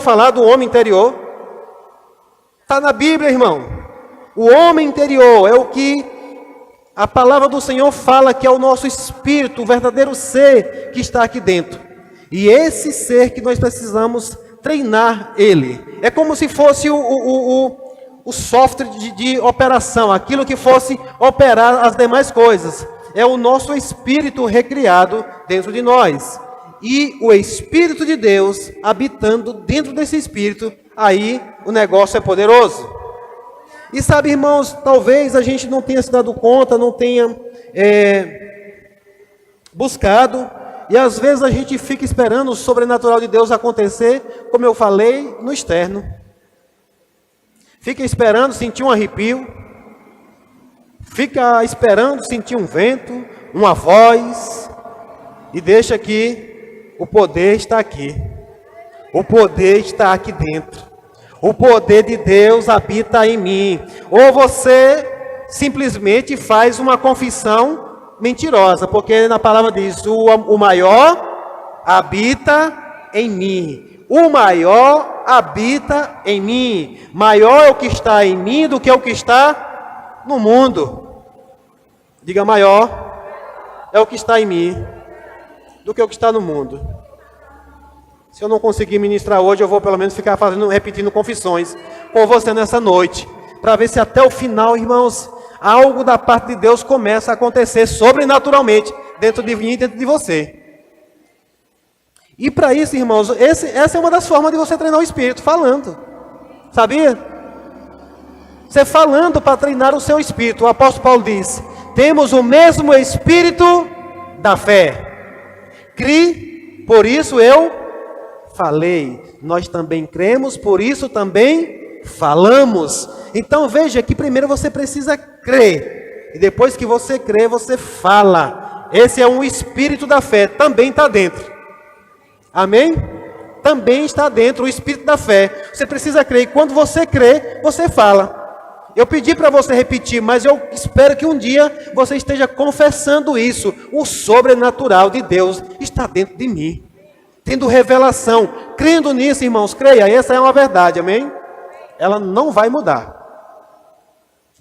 falar do homem interior? Está na Bíblia, irmão. O homem interior é o que a palavra do Senhor fala que é o nosso espírito, o verdadeiro ser que está aqui dentro. E esse ser que nós precisamos treinar ele. É como se fosse o software de operação, aquilo que fosse operar as demais coisas. É o nosso espírito recriado dentro de nós. E o Espírito de Deus habitando dentro desse espírito, aí o negócio é poderoso. E sabe, irmãos, talvez a gente não tenha se dado conta, não tenha buscado, e às vezes a gente fica esperando o sobrenatural de Deus acontecer, como eu falei, no externo. Fica esperando sentir um arrepio, fica esperando sentir um vento, uma voz, e deixa que o poder está aqui. O poder está aqui dentro. O poder de Deus habita em mim. Ou você simplesmente faz uma confissão mentirosa, porque na palavra diz, o maior habita em mim. O maior habita em mim. Maior é o que está em mim do que o que está no mundo. Diga, maior é o que está em mim do que o que está no mundo. Se eu não conseguir ministrar hoje, eu vou pelo menos ficar repetindo confissões com você nessa noite, para ver se até o final, irmãos, algo da parte de Deus começa a acontecer sobrenaturalmente dentro de mim e dentro de você. E para isso, irmãos, essa é uma das formas de você treinar o espírito, falando. Sabia? Você falando para treinar o seu espírito. O apóstolo Paulo diz, temos o mesmo espírito da fé. Crie, por isso eu falei. Nós também cremos, por isso também falamos. Então veja que primeiro você precisa crer. E depois que você crê, você fala. Esse é um espírito da fé, também está dentro. Amém? Também está dentro o espírito da fé. Você precisa crer. E quando você crê, você fala. Eu pedi para você repetir, mas eu espero que um dia você esteja confessando isso. O sobrenatural de Deus está dentro de mim. Tendo revelação. Crendo nisso, irmãos, creia. Essa é uma verdade, amém? Ela não vai mudar.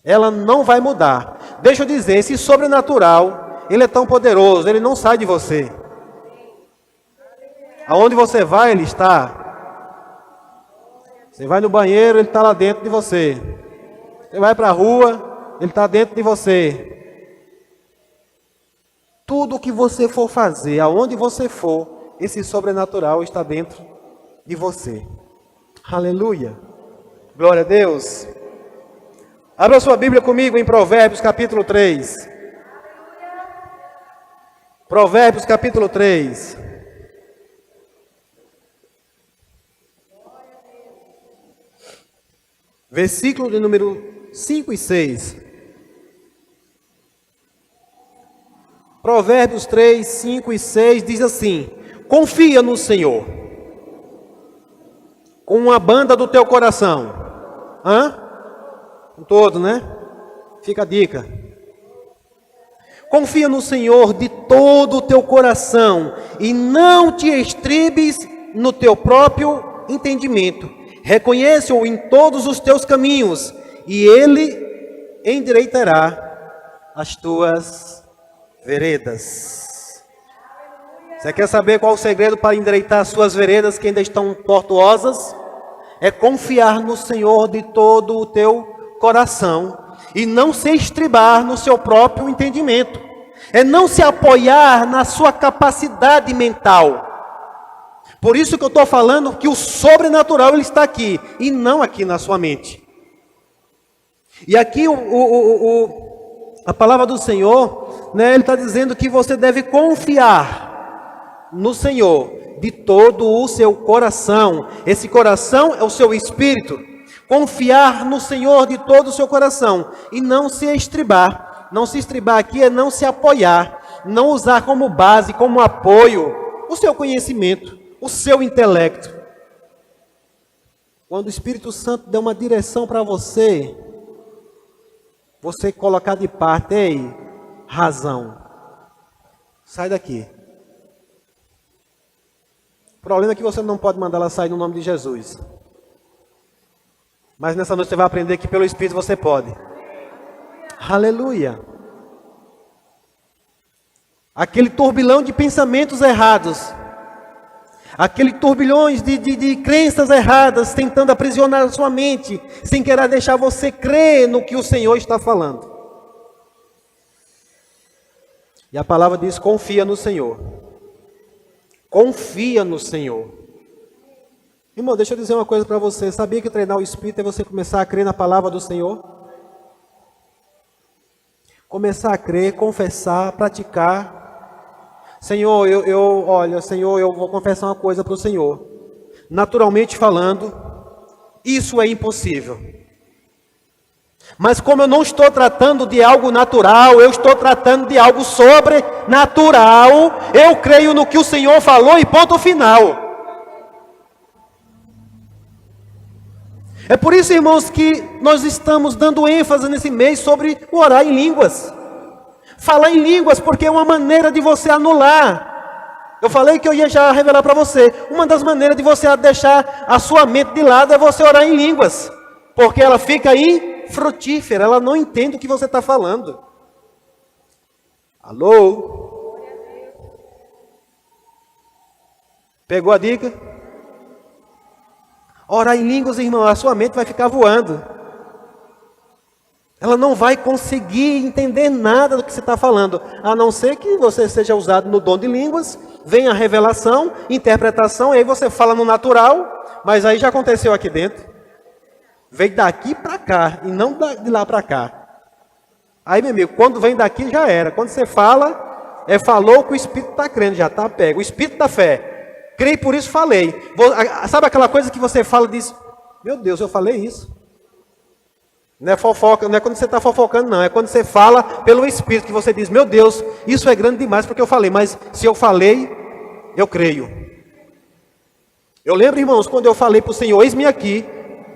Ela não vai mudar. Deixa eu dizer, esse sobrenatural, ele é tão poderoso, ele não sai de você. Aonde você vai, ele está. Você vai no banheiro, ele está lá dentro de você. Você vai para a rua, ele está dentro de você. Tudo o que você for fazer, aonde você for, esse sobrenatural está dentro de você. Aleluia. Glória a Deus. Abra sua Bíblia comigo em Provérbios capítulo 3. Provérbios capítulo 3. Versículo de número 5 e 6. Provérbios 3, 5 e 6 diz assim: confia no Senhor com uma banda do teu coração. Com todo, né? Fica a dica. Confia no Senhor de todo o teu coração e não te estribes no teu próprio entendimento. Reconhece-o em todos os teus caminhos e Ele endireitará as tuas veredas. Você quer saber qual o segredo para endireitar as suas veredas que ainda estão tortuosas? É confiar no Senhor de todo o teu coração e não se estribar no seu próprio entendimento. É não se apoiar na sua capacidade mental. Por isso que eu estou falando que o sobrenatural ele está aqui e não aqui na sua mente. E aqui a palavra do Senhor, né, ele está dizendo que você deve confiar no Senhor de todo o seu coração. Esse coração é o seu espírito. Confiar no Senhor de todo o seu coração e não se estribar. Não se estribar aqui é não se apoiar, não usar como base, como apoio o seu conhecimento, o seu intelecto. Quando o Espírito Santo der uma direção para você, você colocar de parte, ei, razão, sai daqui. O problema é que você não pode mandar ela sair no nome de Jesus. Mas nessa noite você vai aprender que pelo Espírito você pode. Aleluia. Aquele turbilhão de pensamentos errados. Aquele turbilhões de crenças erradas tentando aprisionar a sua mente, sem querer deixar você crer no que o Senhor está falando. E a palavra diz: confia no Senhor. Confia no Senhor. Irmão, deixa eu dizer uma coisa para você. Sabia que treinar o Espírito é você começar a crer na palavra do Senhor? Começar a crer, confessar, praticar. Senhor, Senhor, eu vou confessar uma coisa para o Senhor. Naturalmente falando, isso é impossível. Mas como eu não estou tratando de algo natural, eu estou tratando de algo sobrenatural, eu creio no que o Senhor falou e ponto final. É por isso, irmãos, que nós estamos dando ênfase nesse mês sobre o orar em línguas. Falar em línguas, porque é uma maneira de você anular. Eu falei que eu ia já revelar para você. Uma das maneiras de você deixar a sua mente de lado é você orar em línguas. Porque ela fica infrutífera, ela não entende o que você está falando. Alô? Pegou a dica? Orar em línguas, irmão, a sua mente vai ficar voando. Ela não vai conseguir entender nada do que você está falando, a não ser que você seja usado no dom de línguas, venha a revelação, interpretação, e aí você fala no natural, mas aí já aconteceu aqui dentro. Veio daqui para cá, e não de lá para cá. Aí, meu amigo, quando vem daqui já era. Quando você fala, falou que o Espírito está crendo, já está pego. O Espírito da fé. Creio, por isso falei. Sabe aquela coisa que você fala e diz: meu Deus, eu falei isso. Não é fofoca, não é quando você está fofocando, não. É quando você fala pelo Espírito, que você diz: meu Deus, isso é grande demais porque eu falei. Mas se eu falei, eu creio. Eu lembro, irmãos, quando eu falei para o Senhor: eis-me aqui.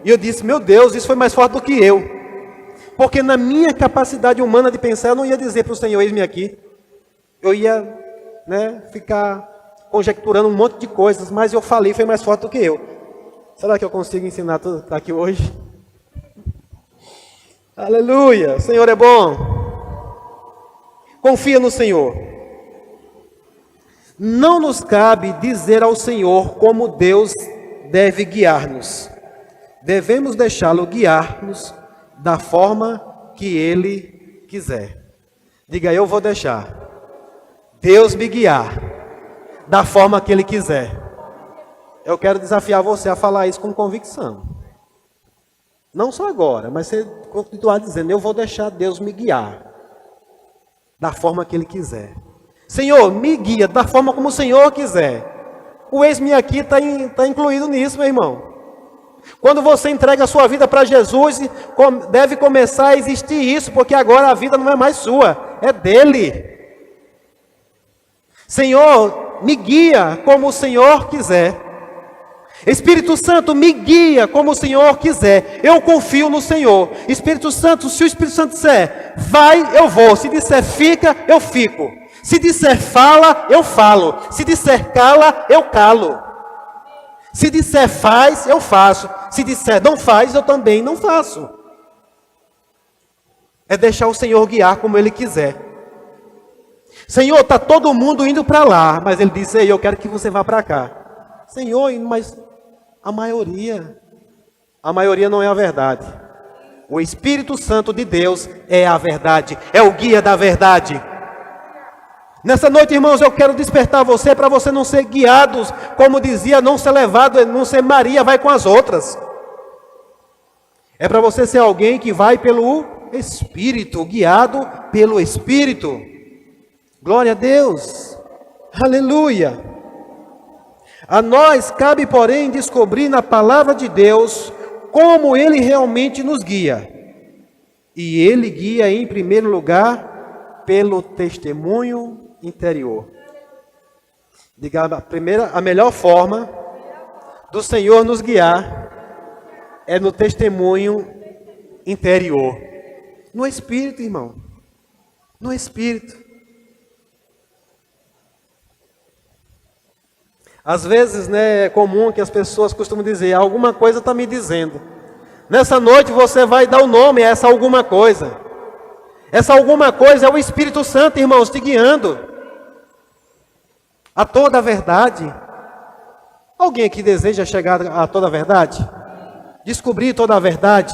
E eu disse: meu Deus, isso foi mais forte do que eu. Porque na minha capacidade humana de pensar, eu não ia dizer para o Senhor: eis-me aqui. Eu ia ficar conjecturando um monte de coisas. Mas eu falei, foi mais forte do que eu. Será que eu consigo ensinar tudo aqui hoje? Aleluia, o Senhor é bom. Confia no Senhor. Não nos cabe dizer ao Senhor como Deus deve guiar-nos. Devemos deixá-lo guiar-nos da forma que Ele quiser. Diga: eu vou deixar Deus me guiar da forma que Ele quiser. Eu quero desafiar você a falar isso com convicção. Não só agora, mas você continuar dizendo: eu vou deixar Deus me guiar da forma que Ele quiser. Senhor, me guia da forma como o Senhor quiser. O eis-me aqui está incluído nisso, meu irmão. Quando você entrega a sua vida para Jesus, deve começar a existir isso, porque agora a vida não é mais sua, é dele. Senhor, me guia como o Senhor quiser. Espírito Santo, me guia como o Senhor quiser. Eu confio no Senhor. Espírito Santo, se o Espírito Santo disser vai, eu vou. Se disser fica, eu fico. Se disser fala, eu falo. Se disser cala, eu calo. Se disser faz, eu faço. Se disser não faz, eu também não faço. É deixar o Senhor guiar como Ele quiser. Senhor, está todo mundo indo para lá, mas Ele disse: ei, eu quero que você vá para cá. Senhor, mas a maioria não é a verdade. O Espírito Santo de Deus é a verdade, é o guia da verdade. Nessa noite, irmãos, eu quero despertar você para você não ser guiado, como dizia, não ser levado, não ser Maria, vai com as outras. É para você ser alguém que vai pelo Espírito, guiado pelo Espírito. Glória a Deus. Aleluia. A nós cabe, porém, descobrir na palavra de Deus como Ele realmente nos guia. E Ele guia, em primeiro lugar, pelo testemunho interior. Diga, a melhor forma do Senhor nos guiar é no testemunho interior. No Espírito, irmão. No Espírito. Às vezes, né, é comum que as pessoas costumam dizer, alguma coisa está me dizendo. Nessa noite você vai dar o nome a essa alguma coisa. Essa alguma coisa é o Espírito Santo, irmãos, te guiando a toda a verdade. Alguém aqui deseja chegar a toda a verdade? Descobrir toda a verdade?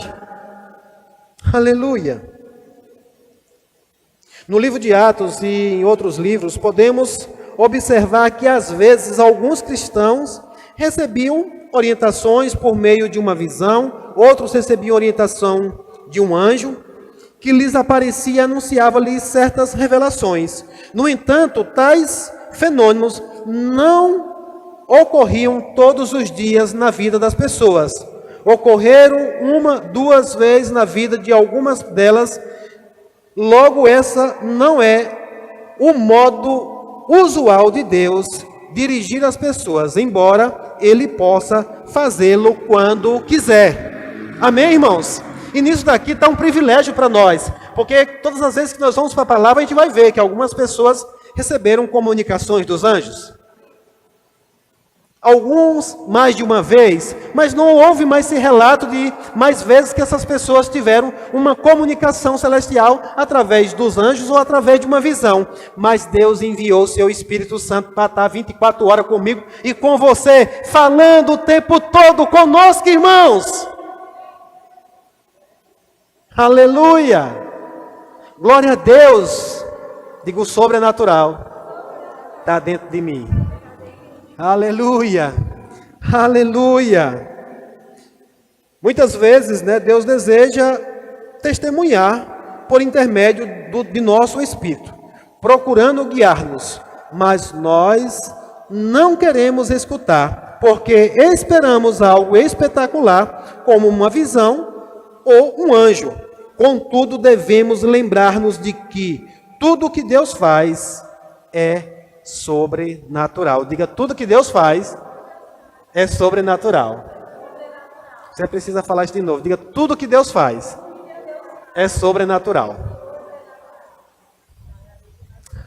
Aleluia! No livro de Atos e em outros livros, podemos observar que às vezes alguns cristãos recebiam orientações por meio de uma visão, outros recebiam orientação de um anjo, que lhes aparecia e anunciava-lhes certas revelações. No entanto, tais fenômenos não ocorriam todos os dias na vida das pessoas. Ocorreram uma, duas vezes na vida de algumas delas. Logo, essa não é o modo usual de Deus dirigir as pessoas, embora Ele possa fazê-lo quando quiser. Amém, irmãos? E nisso daqui está um privilégio para nós, porque todas as vezes que nós vamos para a palavra, a gente vai ver que algumas pessoas receberam comunicações dos anjos. Alguns mais de uma vez, mas não houve mais esse relato de mais vezes que essas pessoas tiveram uma comunicação celestial através dos anjos ou através de uma visão. Mas Deus enviou o seu Espírito Santo para estar 24 horas comigo e com você, falando o tempo todo conosco, irmãos. Aleluia! Glória a Deus! Digo, o sobrenatural está dentro de mim. Aleluia! Aleluia! Muitas vezes, né, Deus deseja testemunhar por intermédio de nosso espírito, procurando guiar-nos, mas nós não queremos escutar, porque esperamos algo espetacular, como uma visão ou um anjo. Contudo, devemos lembrar-nos de que tudo o que Deus faz é sobrenatural. Diga, tudo que Deus faz é sobrenatural. Você precisa falar isso de novo. Diga, tudo que Deus faz é sobrenatural.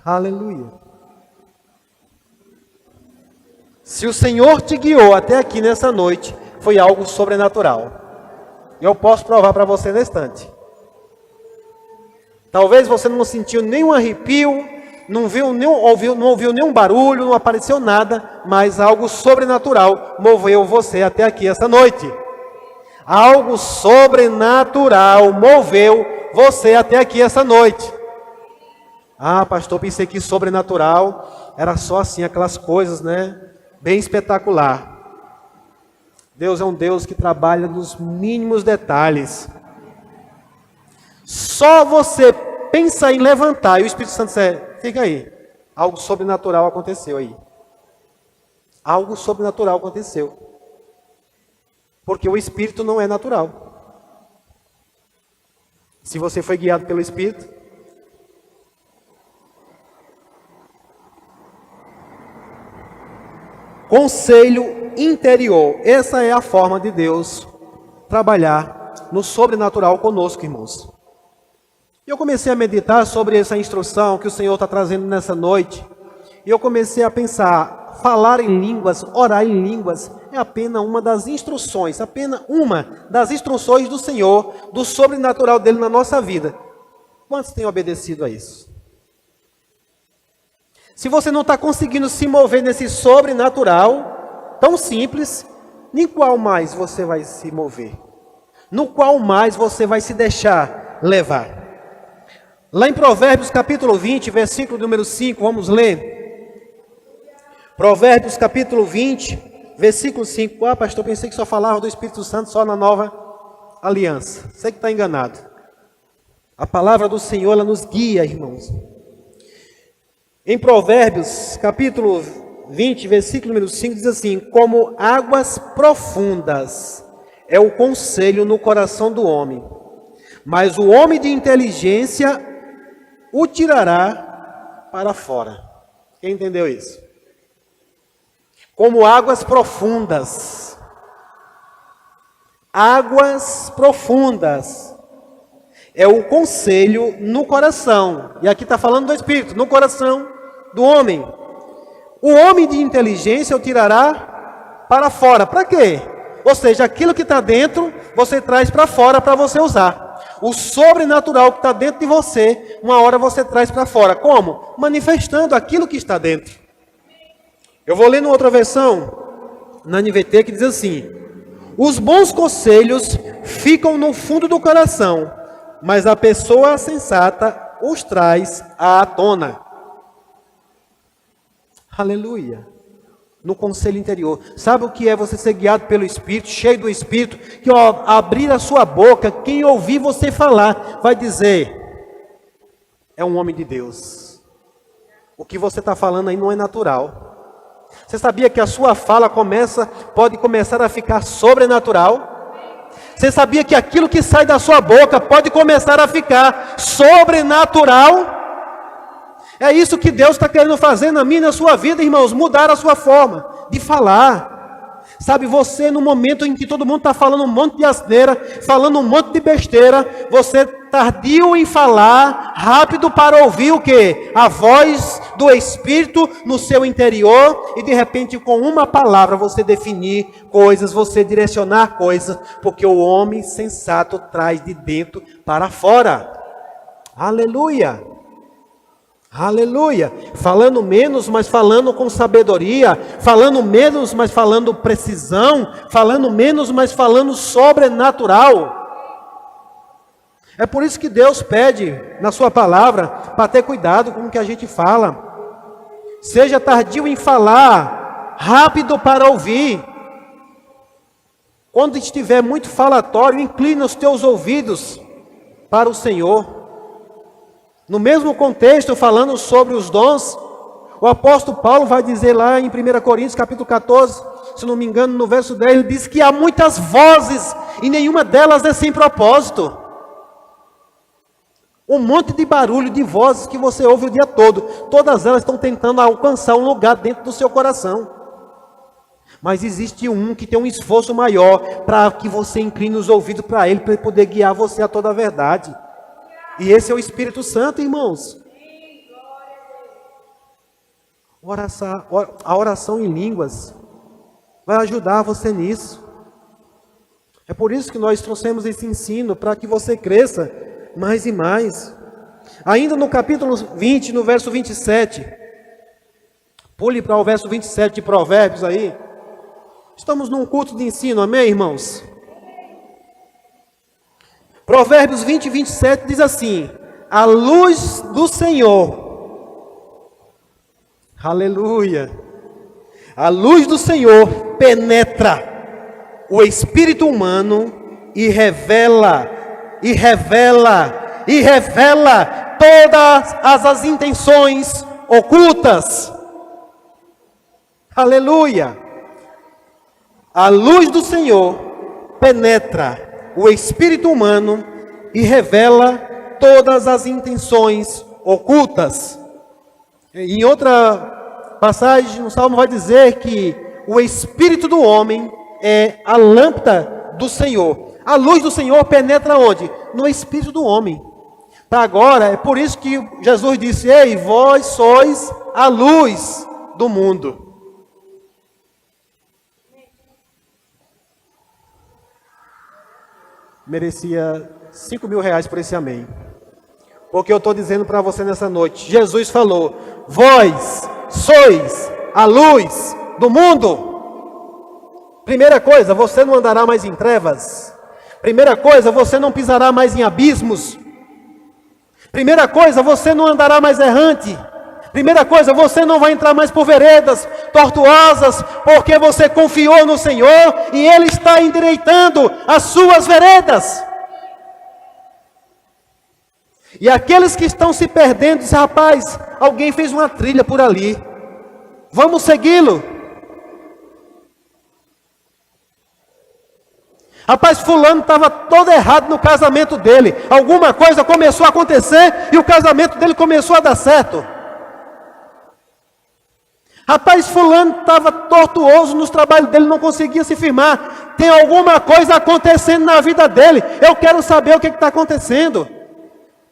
Aleluia. Se o Senhor te guiou até aqui nessa noite, foi algo sobrenatural. Eu posso provar para você nesse instante. Talvez você não sentiu nenhum arrepio, não ouviu nenhum barulho, não apareceu nada, mas algo sobrenatural moveu você até aqui essa noite. Algo sobrenatural moveu você até aqui essa noite. Ah, pastor, pensei que sobrenatural era só assim, aquelas coisas, né? Bem espetacular. Deus é um Deus que trabalha nos mínimos detalhes. Só você pensa em levantar e o Espírito Santo diz, fica aí. Algo sobrenatural aconteceu aí. Algo sobrenatural aconteceu. Porque o Espírito não é natural. Se você foi guiado pelo Espírito, conselho interior. Essa é a forma de Deus trabalhar no sobrenatural conosco, irmãos. E eu comecei a meditar sobre essa instrução que o Senhor está trazendo nessa noite. E eu comecei a pensar, falar em línguas, orar em línguas, é apenas uma das instruções, apenas uma das instruções do Senhor, do sobrenatural dele na nossa vida. Quantos têm obedecido a isso? Se você não está conseguindo se mover nesse sobrenatural, tão simples, em qual mais você vai se mover? No qual mais você vai se deixar levar? Lá em Provérbios capítulo 20, versículo número 5, vamos ler. Provérbios capítulo 20, versículo 5. Ah, pastor, pensei que só falava do Espírito Santo só na nova aliança. Você que está enganado. A palavra do Senhor, ela nos guia, irmãos. Em Provérbios capítulo 20, versículo número 5, diz assim: como águas profundas é o conselho no coração do homem, mas o homem de inteligência o tirará para fora. Quem entendeu isso? Como águas profundas. Águas profundas. É o conselho no coração. E aqui está falando do Espírito, no coração do homem. O homem de inteligência o tirará para fora. Para quê? Ou seja, aquilo que está dentro, você traz para fora para você usar. O sobrenatural que está dentro de você, uma hora você traz para fora. Como? Manifestando aquilo que está dentro. Eu vou ler numa outra versão, na NVT, que diz assim: os bons conselhos ficam no fundo do coração, mas a pessoa sensata os traz à tona. Aleluia. No conselho interior. Sabe o que é você ser guiado pelo Espírito, cheio do Espírito? Que ao abrir a sua boca, quem ouvir você falar, vai dizer: é um homem de Deus. O que você está falando aí não é natural. Você sabia que a sua fala pode começar a ficar sobrenatural? Você sabia que aquilo que sai da sua boca pode começar a ficar sobrenatural? É isso que Deus está querendo fazer na minha e na sua vida, irmãos. Mudar a sua forma de falar. Sabe, você no momento em que todo mundo está falando um monte de asneira, falando um monte de besteira, você tardio em falar, rápido para ouvir o quê? A voz do Espírito no seu interior, e de repente com uma palavra você definir coisas, você direcionar coisas, porque o homem sensato traz de dentro para fora. Aleluia! Aleluia, falando menos, mas falando com sabedoria, falando menos, mas falando precisão, falando menos, mas falando sobrenatural. É por isso que Deus pede na sua palavra para ter cuidado com o que a gente fala. Seja tardio em falar, rápido para ouvir. Quando estiver muito falatório, inclina os teus ouvidos para o Senhor. No mesmo contexto, falando sobre os dons, o apóstolo Paulo vai dizer lá em 1 Coríntios capítulo 14, se não me engano, no verso 10, ele diz que há muitas vozes e nenhuma delas é sem propósito. Um monte de barulho de vozes que você ouve o dia todo, todas elas estão tentando alcançar um lugar dentro do seu coração. Mas existe um que tem um esforço maior para que você incline os ouvidos para ele poder guiar você a toda a verdade. E esse é o Espírito Santo, irmãos. A oração em línguas vai ajudar você nisso. É por isso que nós trouxemos esse ensino, para que você cresça mais e mais. Ainda no capítulo 20, no verso 27. Pule para o verso 27 de Provérbios aí. Estamos num culto de ensino, amém, irmãos? Provérbios 20, 27 diz assim: a luz do Senhor, aleluia, a luz do Senhor penetra o espírito humano e revela todas as intenções ocultas. Aleluia. A luz do Senhor penetra o espírito humano e revela todas as intenções ocultas. Em outra passagem, o Salmo vai dizer que o espírito do homem é a lâmpada do Senhor. A luz do Senhor penetra onde? No espírito do homem. Para agora, é por isso que Jesus disse: ei, vós sois a luz do mundo. Merecia 5 mil reais por esse amém. Porque eu estou dizendo para você nessa noite, Jesus falou: vós sois a luz do mundo. Primeira coisa, você não andará mais em trevas. Primeira coisa, você não pisará mais em abismos. Primeira coisa, você não andará mais errante. Primeira coisa, você não vai entrar mais por veredas tortuosas, porque você confiou no Senhor e Ele está endireitando as suas veredas. E aqueles que estão se perdendo, dizem: rapaz, alguém fez uma trilha por ali, vamos segui-lo. Rapaz, fulano estava todo errado no casamento dele, alguma coisa começou a acontecer e o casamento dele começou a dar certo. Rapaz, fulano estava tortuoso nos trabalhos dele, não conseguia se firmar. Tem alguma coisa acontecendo na vida dele. Eu quero saber o que está acontecendo.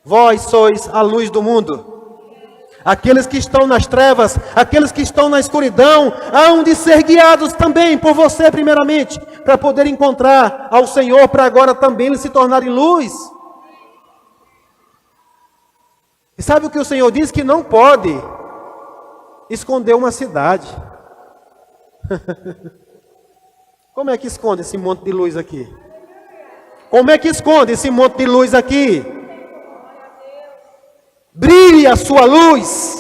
Vós sois a luz do mundo. Aqueles que estão nas trevas, aqueles que estão na escuridão, hão de ser guiados também por você primeiramente, para poder encontrar ao Senhor, para agora também eles se tornarem luz. E sabe o que o Senhor diz? Que não pode esconder uma cidade. Como é que esconde esse monte de luz aqui? Como é que esconde esse monte de luz aqui? Brilhe a sua luz,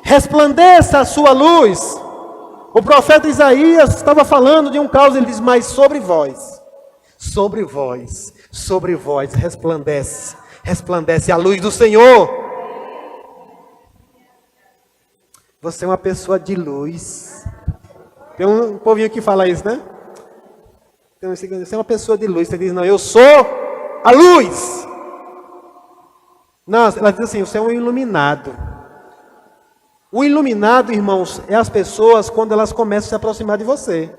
resplandeça a sua luz. O profeta Isaías estava falando de um caos, ele diz, mas sobre vós, resplandece, resplandece a luz do Senhor. Você é uma pessoa de luz. Tem um povinho que fala isso, né? Você é uma pessoa de luz. Você diz, não, eu sou a luz. Não, ela diz assim, você é um iluminado. O iluminado, irmãos, é as pessoas quando elas começam a se aproximar de você.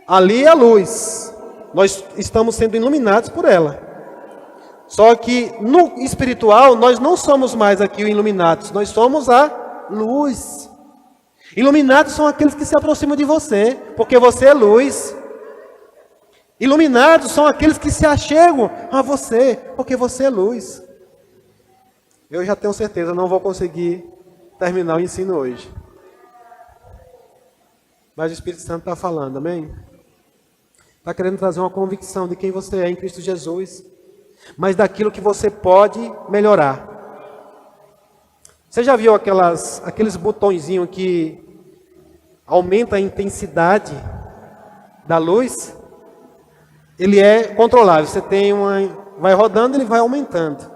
Ali é a luz. Nós estamos sendo iluminados por ela. Só que no espiritual, nós não somos mais aqui iluminados. Nós somos a luz. Iluminados são aqueles que se aproximam de você, porque você é luz. Iluminados são aqueles que se achegam a você, porque você é luz. Eu já tenho certeza, não vou conseguir terminar o ensino hoje. Mas o Espírito Santo está falando, amém? Está querendo trazer uma convicção de quem você é em Cristo Jesus, mas daquilo que você pode melhorar. Você já viu aqueles botõezinhos que aumenta a intensidade da luz? Ele é controlável. Você tem vai rodando, ele vai aumentando.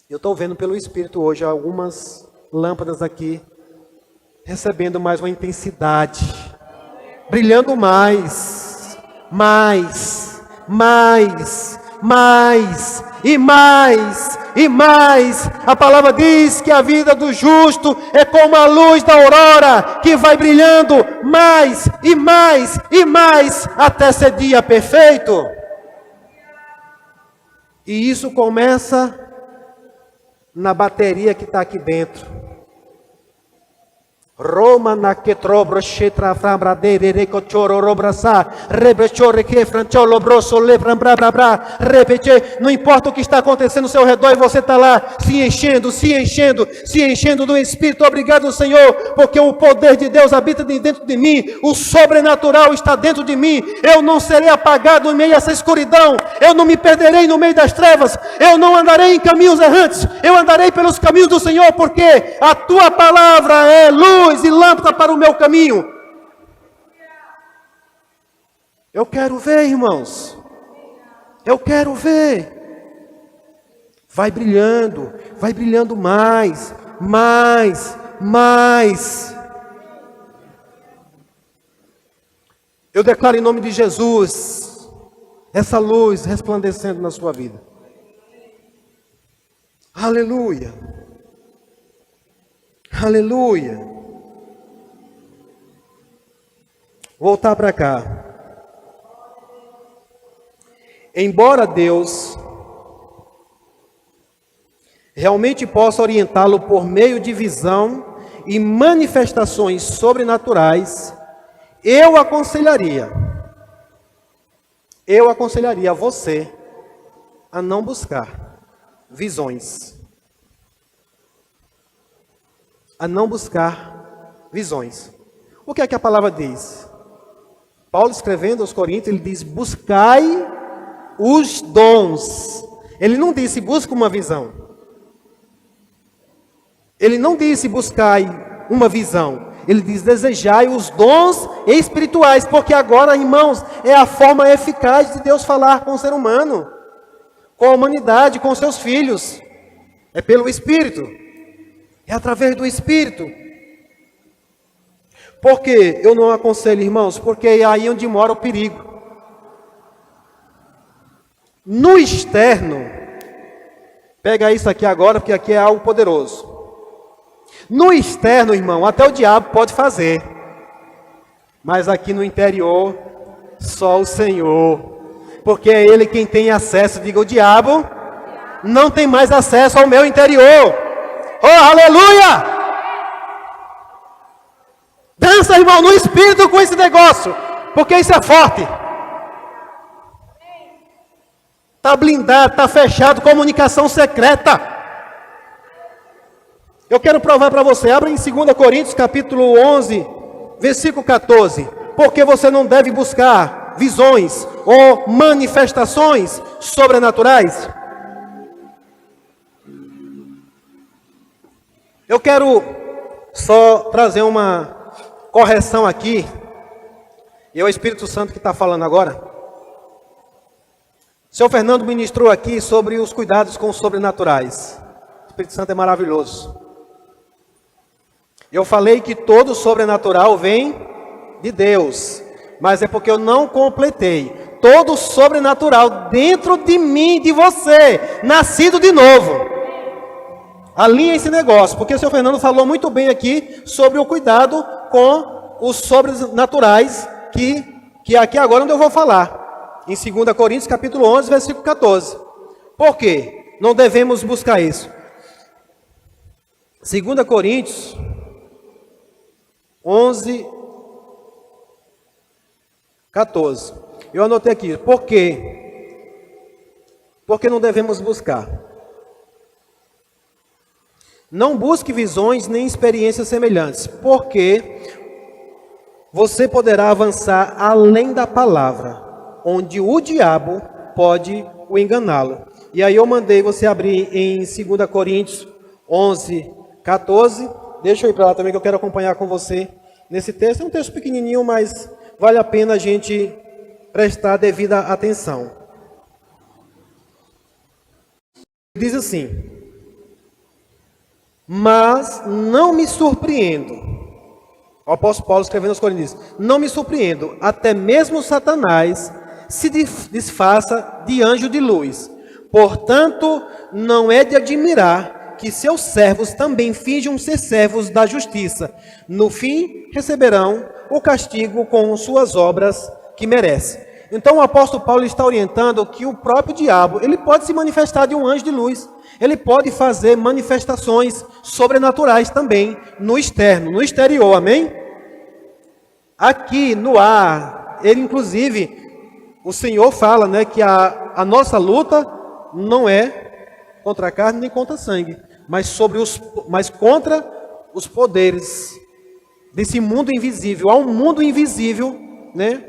Eu estou vendo pelo Espírito hoje algumas lâmpadas aqui recebendo mais uma intensidade, brilhando mais e mais. E mais, a palavra diz que a vida do justo é como a luz da aurora, que vai brilhando mais, até ser dia perfeito. E isso começa na bateria que está aqui dentro. Roma na que trobro chetra frambradere recochoro robrasa rebechore que francholo broso lebra repete. Não importa o que está acontecendo ao seu redor e você está lá se enchendo do Espírito. Obrigado, Senhor, porque o poder de Deus habita dentro de mim, o sobrenatural está dentro de mim. Eu não serei apagado no meio dessa escuridão, eu não me perderei no meio das trevas, eu não andarei em caminhos errantes, eu andarei pelos caminhos do Senhor, porque a tua palavra é luz e lâmpada para o meu caminho. Eu quero ver, irmãos. Eu quero ver. Vai brilhando mais. Eu declaro em nome de Jesus essa luz resplandecendo na sua vida. Aleluia. Aleluia. Voltar para cá. Embora Deus realmente possa orientá-lo por meio de visão e manifestações sobrenaturais, eu aconselharia a você a não buscar visões. A não buscar visões. O que é que a palavra diz? Paulo escrevendo aos Coríntios, ele diz, buscai os dons. Ele não disse, busca uma visão. Ele não disse, buscai uma visão. Ele diz, desejai os dons espirituais. Porque agora, irmãos, é a forma eficaz de Deus falar com o ser humano. Com a humanidade, com seus filhos. É pelo Espírito. É através do Espírito. Por que eu não aconselho, irmãos? Porque é aí onde mora o perigo. No externo, pega isso aqui agora, porque aqui é algo poderoso. No externo, irmão, até o diabo pode fazer. Mas aqui no interior, só o Senhor. Porque é Ele quem tem acesso. Diga, o diabo não tem mais acesso ao meu interior. Oh, aleluia! Dança, irmão, no espírito com esse negócio, porque isso é forte. Está blindado, está fechado, comunicação secreta. Eu quero provar para você, abra em 2 Coríntios capítulo 11, versículo 14. Porque você não deve buscar visões ou manifestações sobrenaturais. Eu quero só trazer uma correção aqui. E é o Espírito Santo que está falando agora. O senhor Fernando ministrou aqui sobre os cuidados com os sobrenaturais. O Espírito Santo é maravilhoso. Eu falei que todo sobrenatural vem de Deus, mas é porque eu não completei. Todo sobrenatural dentro de mim, de você, nascido de novo. Alinha esse negócio, porque o senhor Fernando falou muito bem aqui sobre o cuidado com os sobrenaturais, que aqui agora onde eu vou falar. Em 2 Coríntios capítulo 11, versículo 14. Por quê? Não devemos buscar isso. 2 Coríntios 11, 14. Eu anotei aqui. Por quê? Porque não devemos buscar. Não busque visões nem experiências semelhantes, porque você poderá avançar além da palavra, onde o diabo pode o enganá-lo. E aí eu mandei você abrir em 2 Coríntios 11, 14. Deixa eu ir para lá também que eu quero acompanhar com você nesse texto. É um texto pequenininho, mas vale a pena a gente prestar devida atenção. Diz assim: mas não me surpreendo. O apóstolo Paulo escrevendo aos Coríntios: não me surpreendo, até mesmo Satanás se disfarça de anjo de luz. Portanto, não é de admirar que seus servos também finjam ser servos da justiça. No fim, receberão o castigo com suas obras que merecem. Então, o apóstolo Paulo está orientando que o próprio diabo, ele pode se manifestar de um anjo de luz. Ele pode fazer manifestações sobrenaturais também, no externo, no exterior, amém? Aqui, no ar, ele inclusive, o Senhor fala, né, que a nossa luta não é contra a carne nem contra a sangue, mas contra os poderes desse mundo invisível. Há um mundo invisível, né?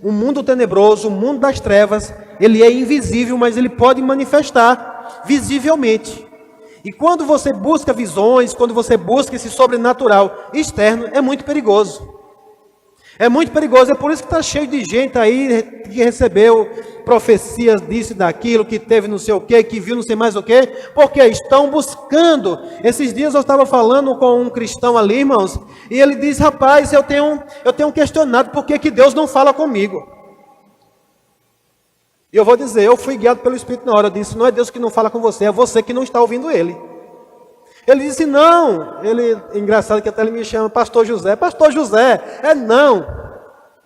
Um mundo tenebroso, o mundo das trevas. Ele é invisível, mas ele pode manifestar visivelmente. E quando você busca visões, quando você busca esse sobrenatural externo, é muito perigoso. É muito perigoso, é por isso que está cheio de gente aí que recebeu profecias disso e daquilo, que teve não sei o que, que viu não sei mais o que, porque estão buscando. Esses dias eu estava falando com um cristão ali, irmãos, e ele diz: rapaz, eu tenho questionado por que Deus não fala comigo. E eu vou dizer, eu fui guiado pelo Espírito na hora, eu disse: não é Deus que não fala com você, é você que não está ouvindo Ele. Ele disse: não. Engraçado que até ele me chama Pastor José. Pastor José, não.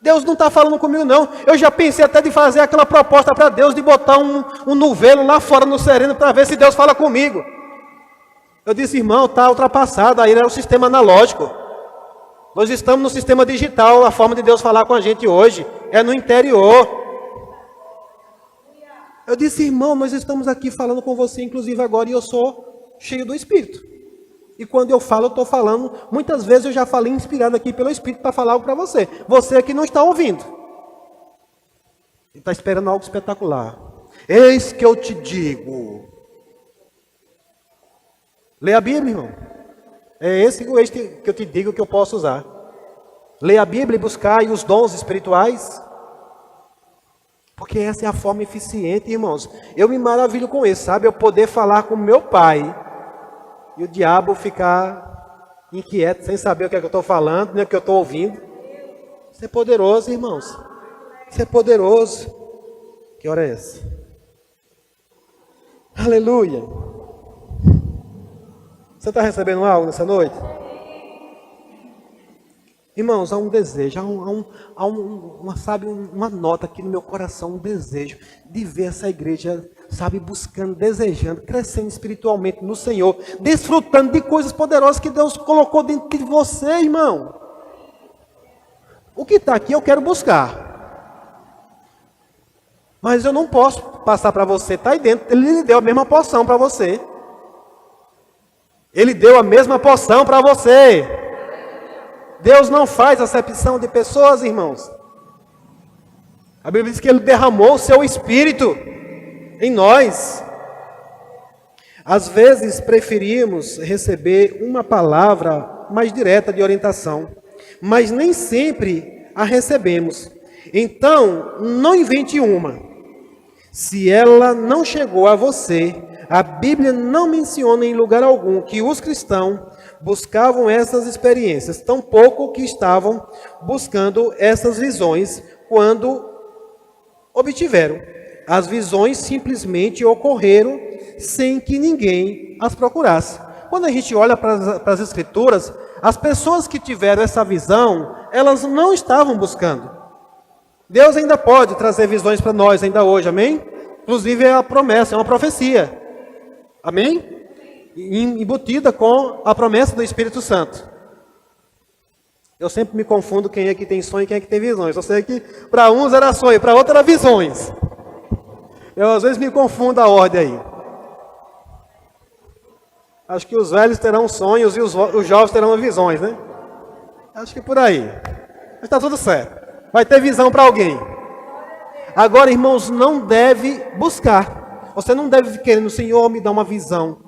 Deus não está falando comigo, não. Eu já pensei até de fazer aquela proposta para Deus, de botar um novelo lá fora no sereno, para ver se Deus fala comigo. Eu disse: irmão, está ultrapassado, aí era o sistema analógico. Nós estamos no sistema digital, a forma de Deus falar com a gente hoje é no interior. Eu disse: irmão, nós estamos aqui falando com você, inclusive agora, e eu sou cheio do Espírito. E quando eu falo, eu estou falando, muitas vezes eu já falei inspirado aqui pelo Espírito para falar algo para você. Você que não está ouvindo. E está esperando algo espetacular. Eis que eu te digo. Lê a Bíblia, irmão. É esse o eis que eu te digo que eu posso usar. Lê a Bíblia e buscai os dons espirituais. Porque essa é a forma eficiente, irmãos. Eu me maravilho com isso, sabe? Eu poder falar com meu pai e o diabo ficar inquieto, sem saber o que é que eu estou falando, nem o que eu estou ouvindo. Isso é poderoso, irmãos. Isso é poderoso. Que hora é essa? Aleluia. Você está recebendo algo nessa noite? Irmãos, há um desejo, sabe, uma nota aqui no meu coração, um desejo de ver essa igreja, sabe, buscando, desejando, crescendo espiritualmente no Senhor, desfrutando de coisas poderosas que Deus colocou dentro de você, irmão. O que está aqui eu quero buscar. Mas eu não posso passar para você, está aí dentro, Ele lhe deu a mesma porção para você. Ele deu a mesma porção para você. Deus não faz acepção de pessoas, irmãos. A Bíblia diz que Ele derramou o seu Espírito em nós. Às vezes preferimos receber uma palavra mais direta de orientação, mas nem sempre a recebemos. Então, não invente uma. Se ela não chegou a você, a Bíblia não menciona em lugar algum que os cristãos buscavam essas experiências, tampouco que estavam buscando essas visões quando obtiveram. As visões simplesmente ocorreram sem que ninguém as procurasse. Quando a gente olha para as Escrituras, as pessoas que tiveram essa visão, elas não estavam buscando. Deus ainda pode trazer visões para nós ainda hoje, amém? Inclusive é a promessa, é uma profecia. Amém? Embutida com a promessa do Espírito Santo. Eu sempre me confundo quem é que tem sonho e quem é que tem visões. Eu sei que para uns era sonho, para outros era visões. Eu às vezes me confundo a ordem aí. Acho que os velhos terão sonhos e os jovens terão visões, né? Acho que por aí. Mas está tudo certo. Vai ter visão para alguém. Agora, irmãos, não deve buscar. Você não deve querer no Senhor me dar uma visão.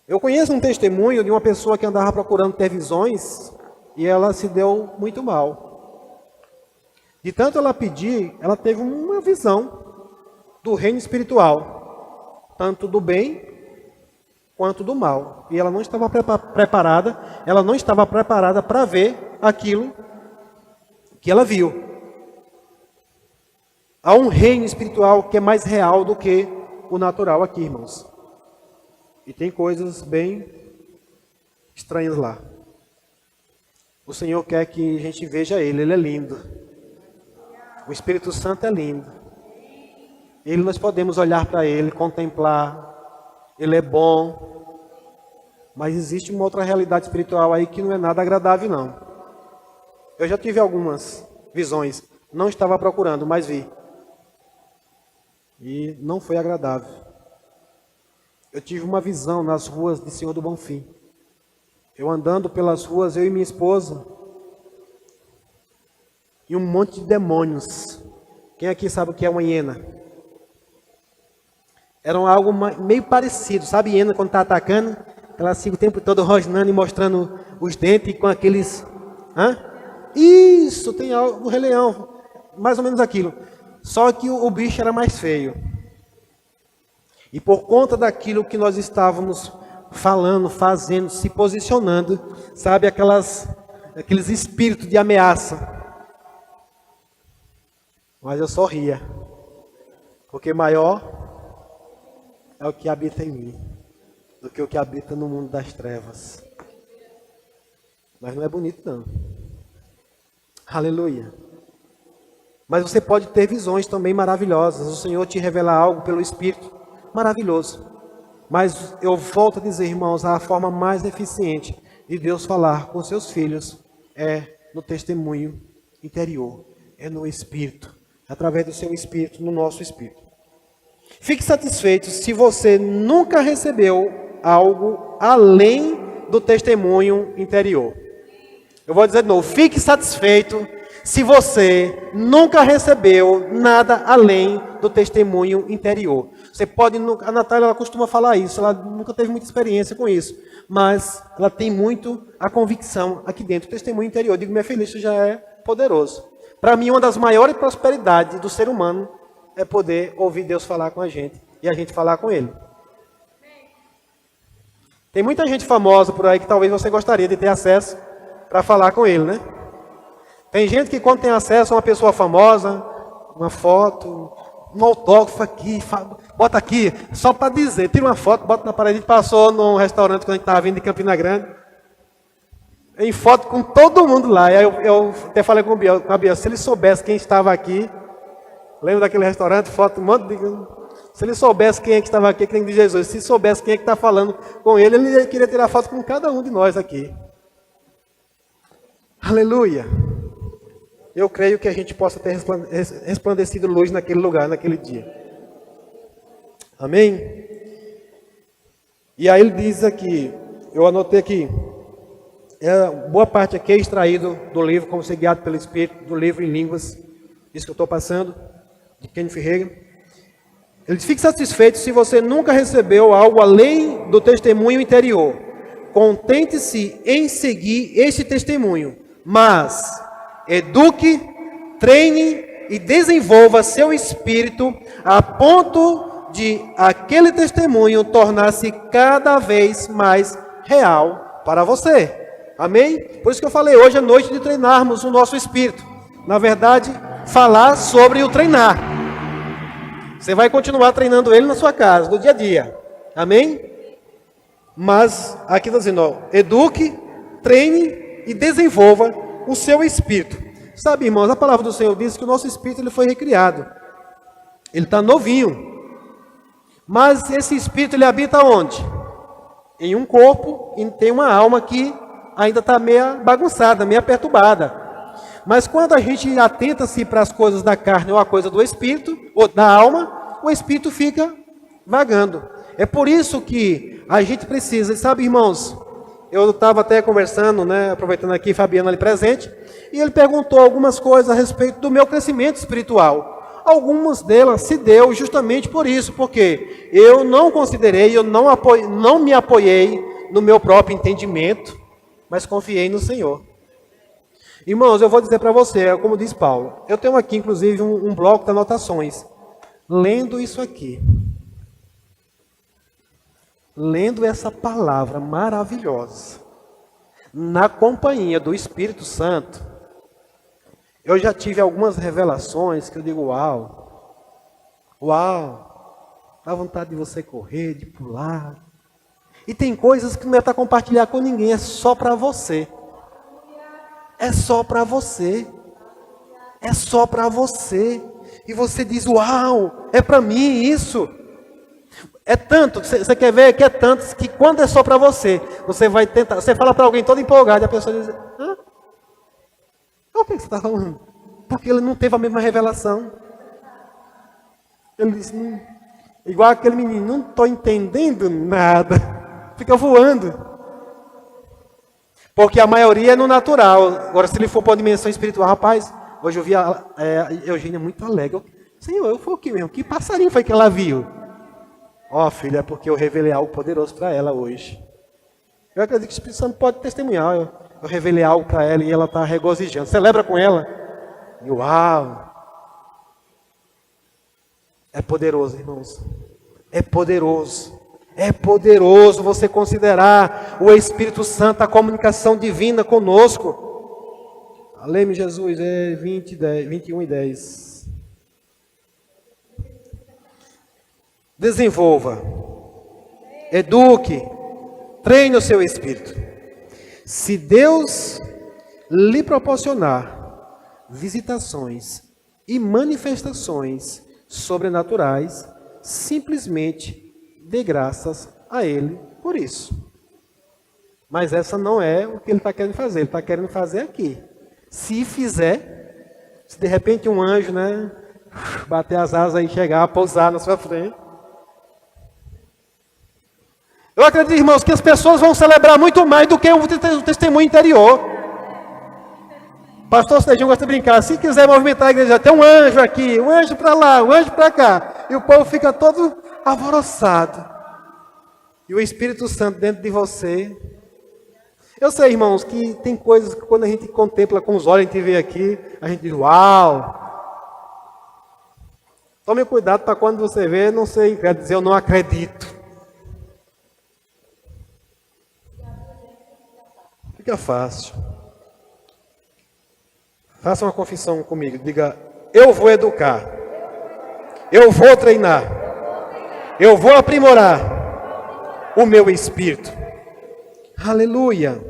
Eu conheço um testemunho de uma pessoa que andava procurando ter visões e ela se deu muito mal. De tanto ela pedir, ela teve uma visão do reino espiritual, tanto do bem quanto do mal. E ela não estava preparada, para ver aquilo que ela viu. Há um reino espiritual que é mais real do que o natural aqui, irmãos. E tem coisas bem estranhas lá. O Senhor quer que a gente veja Ele é lindo. O Espírito Santo é lindo. Nós podemos olhar para Ele, contemplar. Ele é bom. Mas existe uma outra realidade espiritual aí que não é nada agradável, não. Eu já tive algumas visões. Não estava procurando, mas vi. E não foi agradável. Eu tive uma visão nas ruas de Senhor do Bonfim. Eu andando pelas ruas, eu e minha esposa. E um monte de demônios. Quem aqui sabe o que é uma hiena? Era algo meio parecido. Sabe hiena quando está atacando? Ela fica o tempo todo rosnando e mostrando os dentes com aqueles... Isso, tem algo no Rei Leão. Mais ou menos aquilo. Só que o bicho era mais feio. E por conta daquilo que nós estávamos falando, fazendo, se posicionando, sabe, aqueles espíritos de ameaça. Mas eu só ria. Porque maior é o que habita em mim do que o que habita no mundo das trevas. Mas não é bonito, não. Aleluia. Mas você pode ter visões também maravilhosas. O Senhor te revelar algo pelo Espírito. Maravilhoso. Mas eu volto a dizer, irmãos, a forma mais eficiente de Deus falar com seus filhos é no testemunho interior. É no Espírito. Através do seu Espírito, no nosso Espírito. Fique satisfeito se você nunca recebeu algo além do testemunho interior. Eu vou dizer de novo, fique satisfeito se você nunca recebeu nada além do testemunho interior. Você pode, a Natália ela costuma falar isso, ela nunca teve muita experiência com isso, mas ela tem muito a convicção aqui dentro, o testemunho interior. Eu digo, minha filha, isso já é poderoso. Para mim, uma das maiores prosperidades do ser humano é poder ouvir Deus falar com a gente e a gente falar com Ele. Tem muita gente famosa por aí que talvez você gostaria de ter acesso para falar com Ele, né? Tem gente que quando tem acesso a uma pessoa famosa, uma foto, um autógrafo aqui, bota aqui, só para dizer, tira uma foto, bota na parede. A gente passou num restaurante quando a gente estava vindo de Campina Grande. em foto com todo mundo lá. Aí eu até falei com a Biel, se ele soubesse quem estava aqui, lembra daquele restaurante, foto, um monte de... Se ele soubesse quem é que estava aqui, que nem de Jesus, se soubesse quem é que está falando com ele, ele queria tirar foto com cada um de nós aqui. Aleluia! Eu creio que a gente possa ter resplandecido luz naquele lugar, naquele dia. Amém? E aí ele diz aqui, eu anotei aqui, boa parte aqui é extraído do livro, como ser guiado pelo Espírito, do livro em línguas, isso que eu estou passando, de Kenneth Hagin. Ele diz, fique satisfeito se você nunca recebeu algo além do testemunho interior. Contente-se em seguir este testemunho, mas eduque, treine e desenvolva seu espírito a ponto de aquele testemunho tornar-se cada vez mais real para você. Amém? Por isso que eu falei, hoje é noite de treinarmos o nosso espírito. Na verdade, falar sobre o treinar. Você vai continuar treinando ele na sua casa, no dia a dia. Amém? Mas aqui está dizendo, ó, eduque, treine e desenvolva o seu espírito. Sabe, irmãos, a palavra do Senhor diz que o nosso espírito ele foi recriado. Ele está novinho. Mas esse espírito ele habita onde? Em um corpo e tem uma alma que ainda está meia bagunçada, meia perturbada. Mas quando a gente atenta-se para as coisas da carne ou a coisa do espírito, ou da alma, o espírito fica vagando. É por isso que a gente precisa, sabe, irmãos, eu estava até conversando, né, aproveitando aqui, Fabiano ali presente, e ele perguntou algumas coisas a respeito do meu crescimento espiritual. Algumas delas se deu justamente por isso, porque eu não considerei, eu não me apoiei no meu próprio entendimento, mas confiei no Senhor. Irmãos, eu vou dizer para você, como diz Paulo, eu tenho aqui inclusive um bloco de anotações, lendo isso aqui, lendo essa palavra maravilhosa, na companhia do Espírito Santo, eu já tive algumas revelações que eu digo, uau, dá vontade de você correr, de pular. E tem coisas que não é para compartilhar com ninguém, é só para você. É só para você. É só para você. E você diz, uau, é para mim isso. É tanto, você quer ver que é tanto, que quando é só para você, você vai tentar, você fala para alguém todo empolgado, e a pessoa diz, hã? O que você está falando? Porque ele não teve a mesma revelação. Ele disse, igual aquele menino, não estou entendendo nada. Fica voando. Porque a maioria é no natural. Agora, se ele for para uma dimensão espiritual, rapaz, hoje eu vi a Eugênia muito alegre. Senhor, eu fui o que mesmo? Que passarinho foi que ela viu? Ó, filha, é porque eu revelei algo poderoso para ela hoje. Eu acredito que o Espírito Santo pode testemunhar. Eu revelei algo para ela e ela está regozijando. Celebra com ela. E uau! É poderoso, irmãos. É poderoso. É poderoso você considerar o Espírito Santo, a comunicação divina conosco. Lê-me, Jesus, 21 e 10. Desenvolva. Eduque. Treine o seu espírito. Se Deus lhe proporcionar visitações e manifestações sobrenaturais, simplesmente dê graças a Ele por isso. Mas essa não é o que Ele está querendo fazer. Ele está querendo fazer aqui. Se fizer, se de repente um anjo, né, bater as asas e chegar, pousar na sua frente. Eu acredito, irmãos, que as pessoas vão celebrar muito mais do que o testemunho interior. Pastor Sérgio gosta de brincar. Se quiser movimentar a igreja, tem um anjo aqui, um anjo para lá, um anjo para cá. E o povo fica todo alvoroçado. E o Espírito Santo dentro de você. Eu sei, irmãos, que tem coisas que quando a gente contempla com os olhos, a gente vê aqui, a gente diz, uau. Tome cuidado para quando você vê, não ser incrédulo, dizer eu não acredito. Fica fácil. Faça uma confissão comigo. Diga, eu vou educar. Eu vou treinar. Eu vou aprimorar o meu espírito. Aleluia.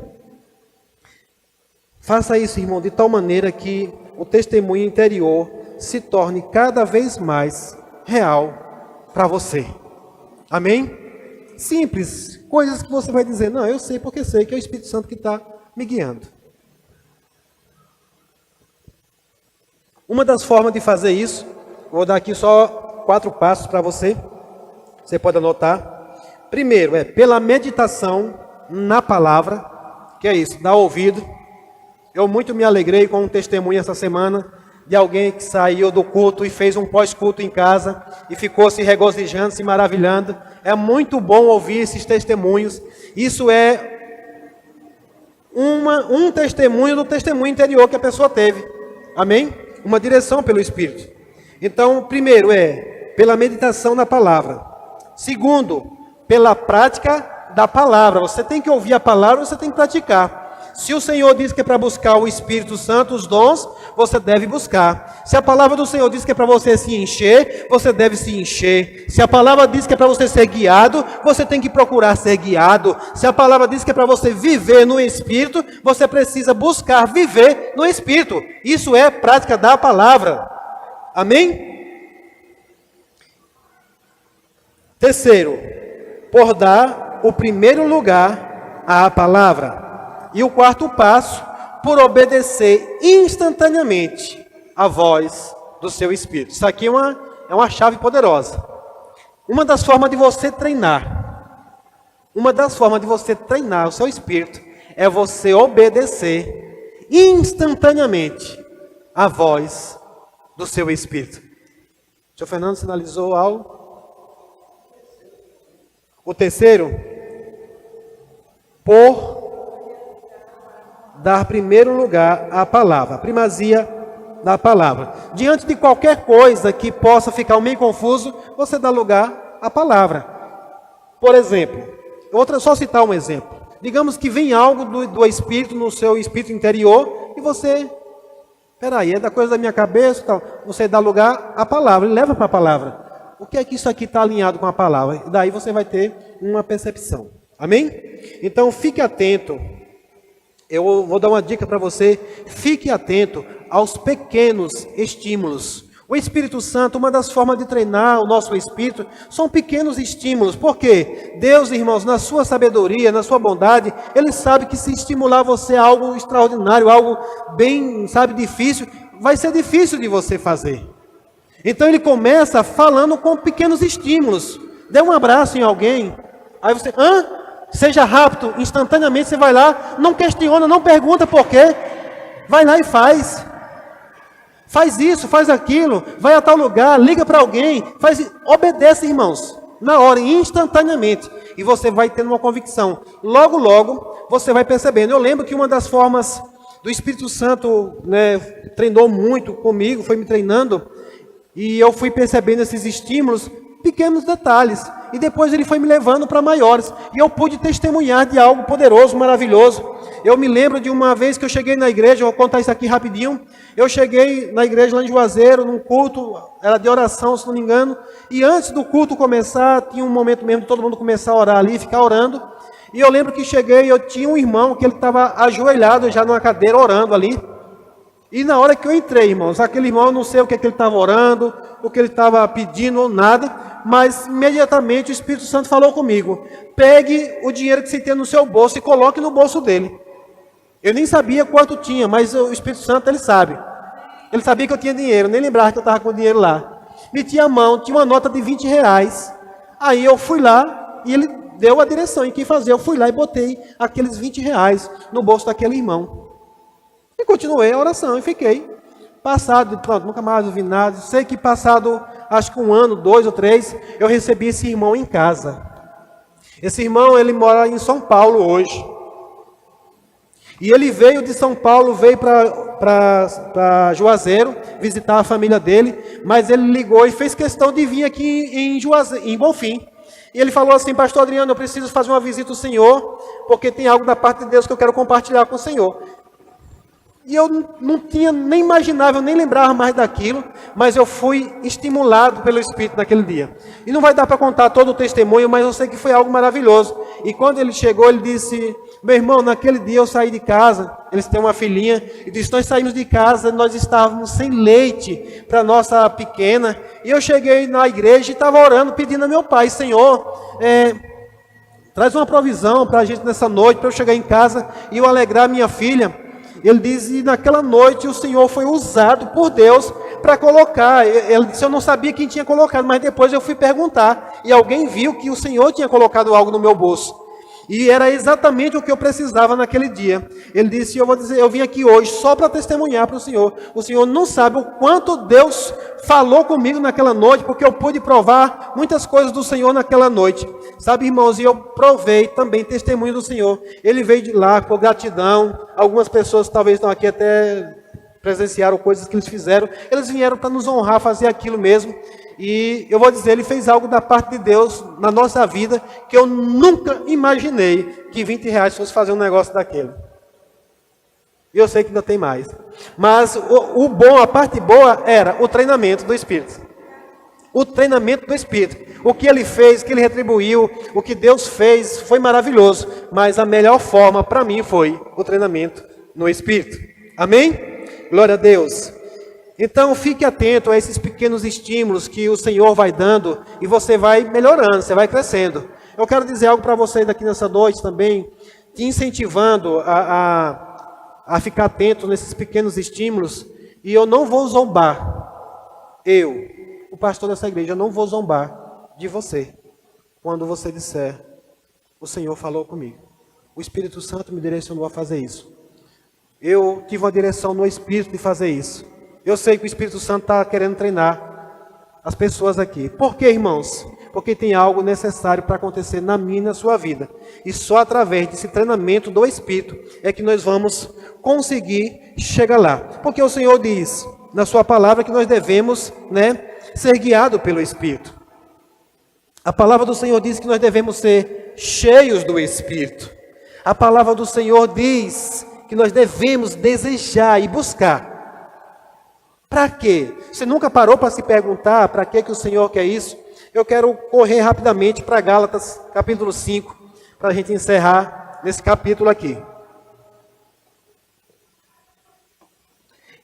Faça isso, irmão, de tal maneira que o testemunho interior se torne cada vez mais real para você. Amém? Simples, coisas que você vai dizer, não, eu sei porque sei que é o Espírito Santo que está me guiando. Uma das formas de fazer isso, vou dar aqui só 4 passos para você, você pode anotar. Primeiro é pela meditação na palavra, que é isso, dar ouvido. Eu muito me alegrei com um testemunho essa semana de alguém que saiu do culto e fez um pós-culto em casa e ficou se regozijando, se maravilhando. É muito bom ouvir esses testemunhos. Isso é um testemunho do testemunho interior que a pessoa teve. Amém? Uma direção pelo Espírito. Então, primeiro é pela meditação na palavra. Segundo, pela prática da palavra. Você tem que ouvir a palavra, você tem que praticar. Se o Senhor diz que é para buscar o Espírito Santo, os dons, você deve buscar. Se a palavra do Senhor diz que é para você se encher, você deve se encher. Se a palavra diz que é para você ser guiado, você tem que procurar ser guiado. Se a palavra diz que é para você viver no Espírito, você precisa buscar viver no Espírito. Isso é prática da palavra. Amém? Terceiro, por dar o primeiro lugar à palavra. E o quarto passo, por obedecer instantaneamente a voz do seu Espírito. Isso aqui é uma chave poderosa. Uma das formas de você treinar o seu Espírito é você obedecer instantaneamente a voz do seu Espírito. O senhor Fernando sinalizou algo? O terceiro, por dar primeiro lugar à palavra, a primazia da palavra. Diante de qualquer coisa que possa ficar meio confuso, você dá lugar à palavra. Por exemplo, só citar um exemplo. Digamos que vem algo do Espírito, no seu espírito interior, e você, peraí, é da coisa da minha cabeça, tal. Você dá lugar à palavra, e leva para a palavra. O que é que isso aqui está alinhado com a palavra? Daí você vai ter uma percepção. Amém? Então, fique atento. Eu vou dar uma dica para você. Fique atento aos pequenos estímulos. O Espírito Santo, uma das formas de treinar o nosso espírito, são pequenos estímulos. Por quê? Deus, irmãos, na sua sabedoria, na sua bondade, Ele sabe que se estimular você a algo extraordinário, algo bem, difícil, vai ser difícil de você fazer. Então Ele começa falando com pequenos estímulos. Dê um abraço em alguém. Aí você, seja rápido, instantaneamente você vai lá, não questiona, não pergunta por quê. Vai lá e faz. Faz isso, faz aquilo, vai a tal lugar, liga para alguém, obedece, irmãos, na hora, instantaneamente. E você vai tendo uma convicção. Logo, logo, você vai percebendo. Eu lembro que uma das formas do Espírito Santo, treinou muito comigo, foi me treinando, e eu fui percebendo esses estímulos, pequenos detalhes. E depois ele foi me levando para maiores. E eu pude testemunhar de algo poderoso, maravilhoso. Eu me lembro de uma vez que eu cheguei na igreja, vou contar isso aqui rapidinho. Eu cheguei na igreja lá em Juazeiro, num culto, era de oração, se não me engano. E antes do culto começar, tinha um momento mesmo de todo mundo começar a orar ali, ficar orando. E eu lembro que cheguei, eu tinha um irmão que ele estava ajoelhado já numa cadeira orando ali. E na hora que eu entrei, irmãos, aquele irmão, eu não sei o que ele estava orando, o que ele estava pedindo, ou nada, mas imediatamente o Espírito Santo falou comigo: pegue o dinheiro que você tem no seu bolso e coloque no bolso dele. Eu nem sabia quanto tinha, mas o Espírito Santo, ele sabe. Ele sabia que eu tinha dinheiro, nem lembrava que eu estava com dinheiro lá. Meti a mão, tinha uma nota de R$20. Aí eu fui lá e ele deu a direção em que fazer. Eu fui lá e botei aqueles R$20 no bolso daquele irmão. E continuei a oração e fiquei. Passado, pronto, nunca mais ouvi nada. Sei que passado, acho que 1 ano, 2 ou 3, eu recebi esse irmão em casa. Esse irmão, ele mora em São Paulo hoje. E ele veio de São Paulo, veio para Juazeiro, visitar a família dele, mas ele ligou e fez questão de vir aqui em Bonfim. E ele falou assim: pastor Adriano, eu preciso fazer uma visita ao senhor, porque tem algo da parte de Deus que eu quero compartilhar com o senhor. E eu não tinha, nem imaginava, eu nem lembrava mais daquilo, mas eu fui estimulado pelo Espírito naquele dia. E não vai dar para contar todo o testemunho, mas eu sei que foi algo maravilhoso. E quando ele chegou, ele disse: meu irmão, naquele dia eu saí de casa, eles têm uma filhinha, e disse: nós saímos de casa, nós estávamos sem leite para nossa pequena, e eu cheguei na igreja e estava orando, pedindo a meu pai: Senhor, traz uma provisão para a gente nessa noite, para eu chegar em casa e eu alegrar minha filha. Ele diz: e naquela noite o Senhor foi usado por Deus para colocar. Ele disse: eu não sabia quem tinha colocado, mas depois eu fui perguntar, e alguém viu que o Senhor tinha colocado algo no meu bolso. E era exatamente o que eu precisava naquele dia. Ele disse: eu vou dizer, eu vim aqui hoje só para testemunhar para o Senhor. O Senhor não sabe o quanto Deus falou comigo naquela noite, porque eu pude provar muitas coisas do Senhor naquela noite. Sabe, irmãos, e eu provei também testemunho do Senhor. Ele veio de lá com gratidão. Algumas pessoas talvez estão aqui até presenciaram coisas que eles fizeram. Eles vieram para nos honrar, fazer aquilo mesmo. E eu vou dizer, ele fez algo da parte de Deus na nossa vida que eu nunca imaginei que R$20 fosse fazer um negócio daquele. E eu sei que ainda tem mais. Mas o bom, a parte boa era o treinamento do Espírito. O treinamento do Espírito. O que ele fez, o que ele retribuiu, o que Deus fez foi maravilhoso. Mas a melhor forma para mim foi o treinamento no Espírito. Amém? Glória a Deus. Então fique atento a esses pequenos estímulos que o Senhor vai dando e você vai melhorando, você vai crescendo. Eu quero dizer algo para vocês aqui nessa noite também, te incentivando a ficar atento nesses pequenos estímulos. E eu não vou zombar, o pastor dessa igreja, eu não vou zombar de você quando você disser: o Senhor falou comigo, o Espírito Santo me direcionou a fazer isso. Eu tive uma direção no Espírito de fazer isso. Eu sei que o Espírito Santo está querendo treinar as pessoas aqui. Por quê, irmãos? Porque tem algo necessário para acontecer na minha e na sua vida. E só através desse treinamento do Espírito é que nós vamos conseguir chegar lá. Porque o Senhor diz na sua palavra que nós devemos, ser guiados pelo Espírito. A palavra do Senhor diz que nós devemos ser cheios do Espírito. A palavra do Senhor diz que nós devemos desejar e buscar. Para quê? Você nunca parou para se perguntar para que o Senhor quer isso? Eu quero correr rapidamente para Gálatas capítulo 5, para a gente encerrar nesse capítulo aqui.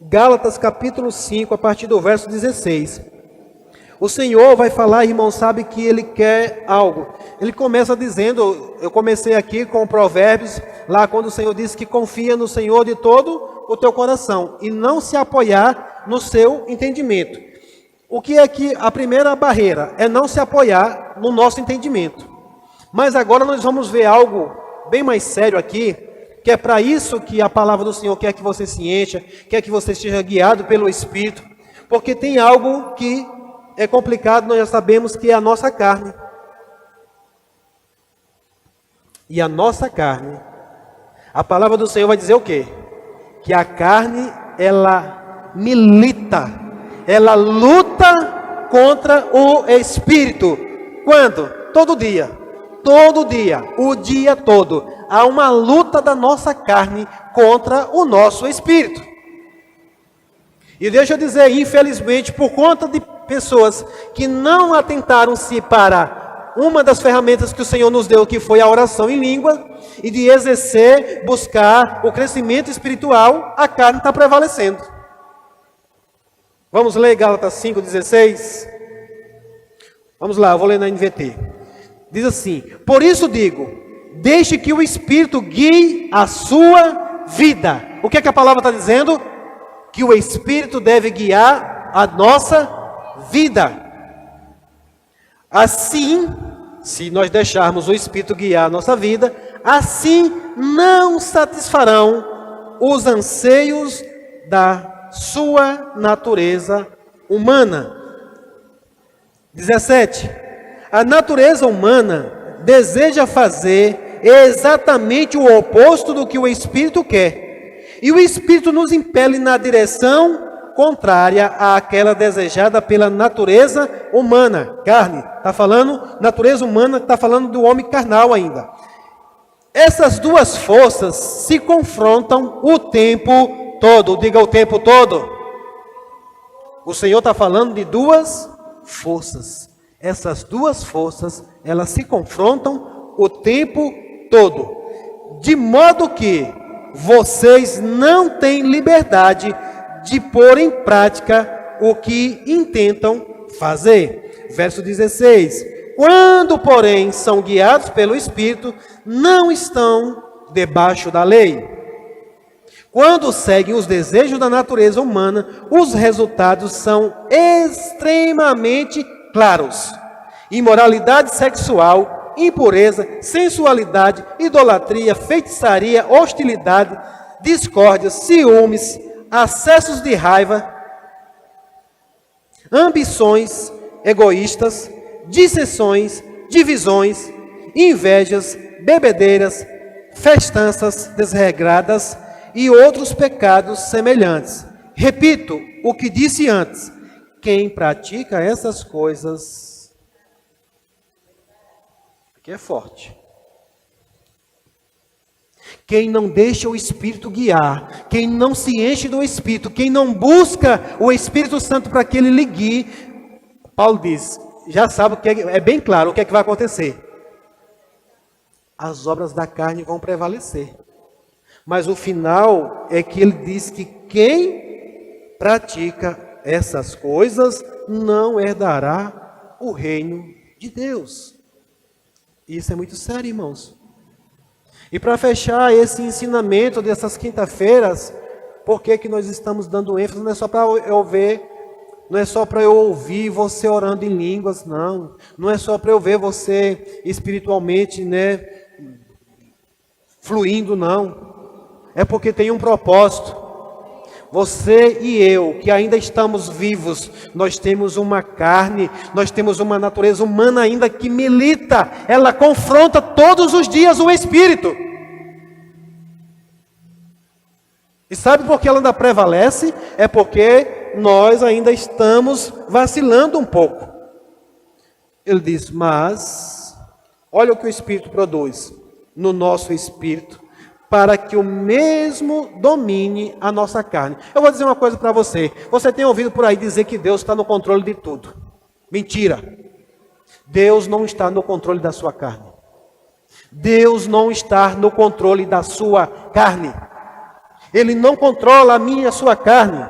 Gálatas capítulo 5, a partir do verso 16. O Senhor vai falar, irmão, sabe que Ele quer algo. Ele começa dizendo, eu comecei aqui com Provérbios, lá quando o Senhor disse que confia no Senhor de todo o teu coração e não se apoiar no seu entendimento. O que é que a primeira barreira é não se apoiar no nosso entendimento. Mas agora nós vamos ver algo bem mais sério aqui, que é para isso que a palavra do Senhor quer que você se encha, quer que você seja guiado pelo Espírito, porque tem algo que é complicado, nós já sabemos que é a nossa carne. E a nossa carne, a palavra do Senhor vai dizer o quê? Que a carne, ela milita, ela luta contra o Espírito. Quando? Todo dia, o dia todo. Há uma luta da nossa carne contra o nosso Espírito. E deixa eu dizer, infelizmente, por conta de pessoas que não atentaram-se para uma das ferramentas que o Senhor nos deu, que foi a oração em língua, e de exercer, buscar o crescimento espiritual, a carne está prevalecendo. Vamos ler Gálatas 5,16? Vamos lá, eu vou ler na NVT. Diz assim: por isso digo, deixe que o Espírito guie a sua vida. O que é que a palavra está dizendo? Que o Espírito deve guiar a nossa vida. Assim, se nós deixarmos o Espírito guiar a nossa vida, assim não satisfarão os anseios da sua natureza humana. 17. A natureza humana deseja fazer exatamente o oposto do que o Espírito quer. E o Espírito nos impele na direção contrária àquela desejada pela natureza humana. Carne, está falando, natureza humana, está falando do homem carnal ainda. Essas duas forças se confrontam o tempo todo, diga o tempo todo. O Senhor está falando de duas forças. Essas duas forças, elas se confrontam o tempo todo. De modo que vocês não têm liberdade de pôr em prática o que intentam fazer. Verso 16. Quando, porém, são guiados pelo Espírito, não estão debaixo da lei. Quando seguem os desejos da natureza humana, os resultados são extremamente claros: imoralidade sexual, impureza, sensualidade, idolatria, feitiçaria, hostilidade, discórdia, ciúmes, acessos de raiva, ambições egoístas, dissensões, divisões, invejas, bebedeiras, festanças desregradas e outros pecados semelhantes. Repito o que disse antes: quem pratica essas coisas, aqui é forte, quem não deixa o Espírito guiar, quem não se enche do Espírito, quem não busca o Espírito Santo para que ele lhe guie, Paulo diz, já sabe o que é bem claro o que é que vai acontecer. As obras da carne vão prevalecer. Mas o final é que ele diz que quem pratica essas coisas não herdará o reino de Deus. Isso é muito sério, irmãos. E para fechar esse ensinamento dessas quinta-feiras, por que nós estamos dando ênfase? Não é só para eu ver, não é só para eu ouvir você orando em línguas, não. Não é só para eu ver você espiritualmente, fluindo, não. É porque tem um propósito. Você e eu, que ainda estamos vivos, nós temos uma carne, nós temos uma natureza humana ainda que milita, ela confronta todos os dias o Espírito. E sabe por que ela ainda prevalece? É porque nós ainda estamos vacilando um pouco. Ele diz, mas, olha o que o Espírito produz no nosso espírito, para que o mesmo domine a nossa carne. Eu vou dizer uma coisa para você. Você tem ouvido por aí dizer que Deus está no controle de tudo. Mentira. Deus não está no controle da sua carne. Deus não está no controle da sua carne. Ele não controla a minha e a sua carne.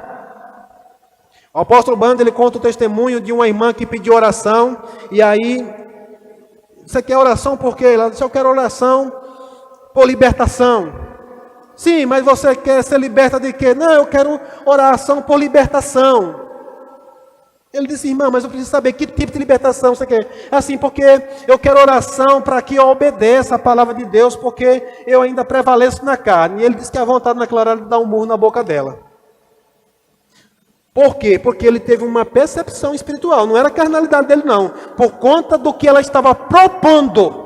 O apóstolo Bando, ele conta o testemunho de uma irmã que pediu oração. E aí, você quer oração por quê? Ela disse, eu quero oração por libertação. Sim, mas você quer ser liberta de quê? Não, eu quero oração por libertação. Ele disse, irmã, mas eu preciso saber que tipo de libertação você quer. Assim, porque eu quero oração para que eu obedeça a palavra de Deus, porque eu ainda prevaleço na carne. E ele disse que a vontade naquela hora de dar um murro na boca dela. Por quê? Porque ele teve uma percepção espiritual. Não era a carnalidade dele, não. Por conta do que ela estava propondo.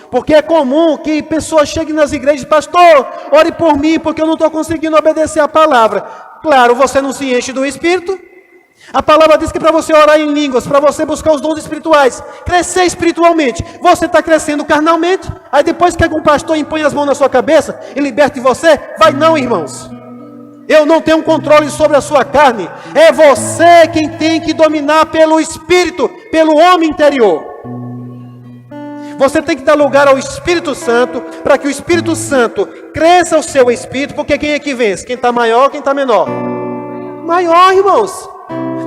Porque é comum que pessoas cheguem nas igrejas, pastor, ore por mim, porque eu não estou conseguindo obedecer a palavra. Claro, você não se enche do Espírito. A palavra diz que para você orar em línguas, para você buscar os dons espirituais, crescer espiritualmente, você está crescendo carnalmente. Aí depois que algum pastor impõe as mãos na sua cabeça e liberte você, vai não, irmãos. Eu não tenho controle sobre a sua carne. É você quem tem que dominar pelo Espírito, pelo homem interior. Você tem que dar lugar ao Espírito Santo, para que o Espírito Santo cresça o seu espírito, porque quem é que vence? Quem está maior, quem está menor? Maior, irmãos.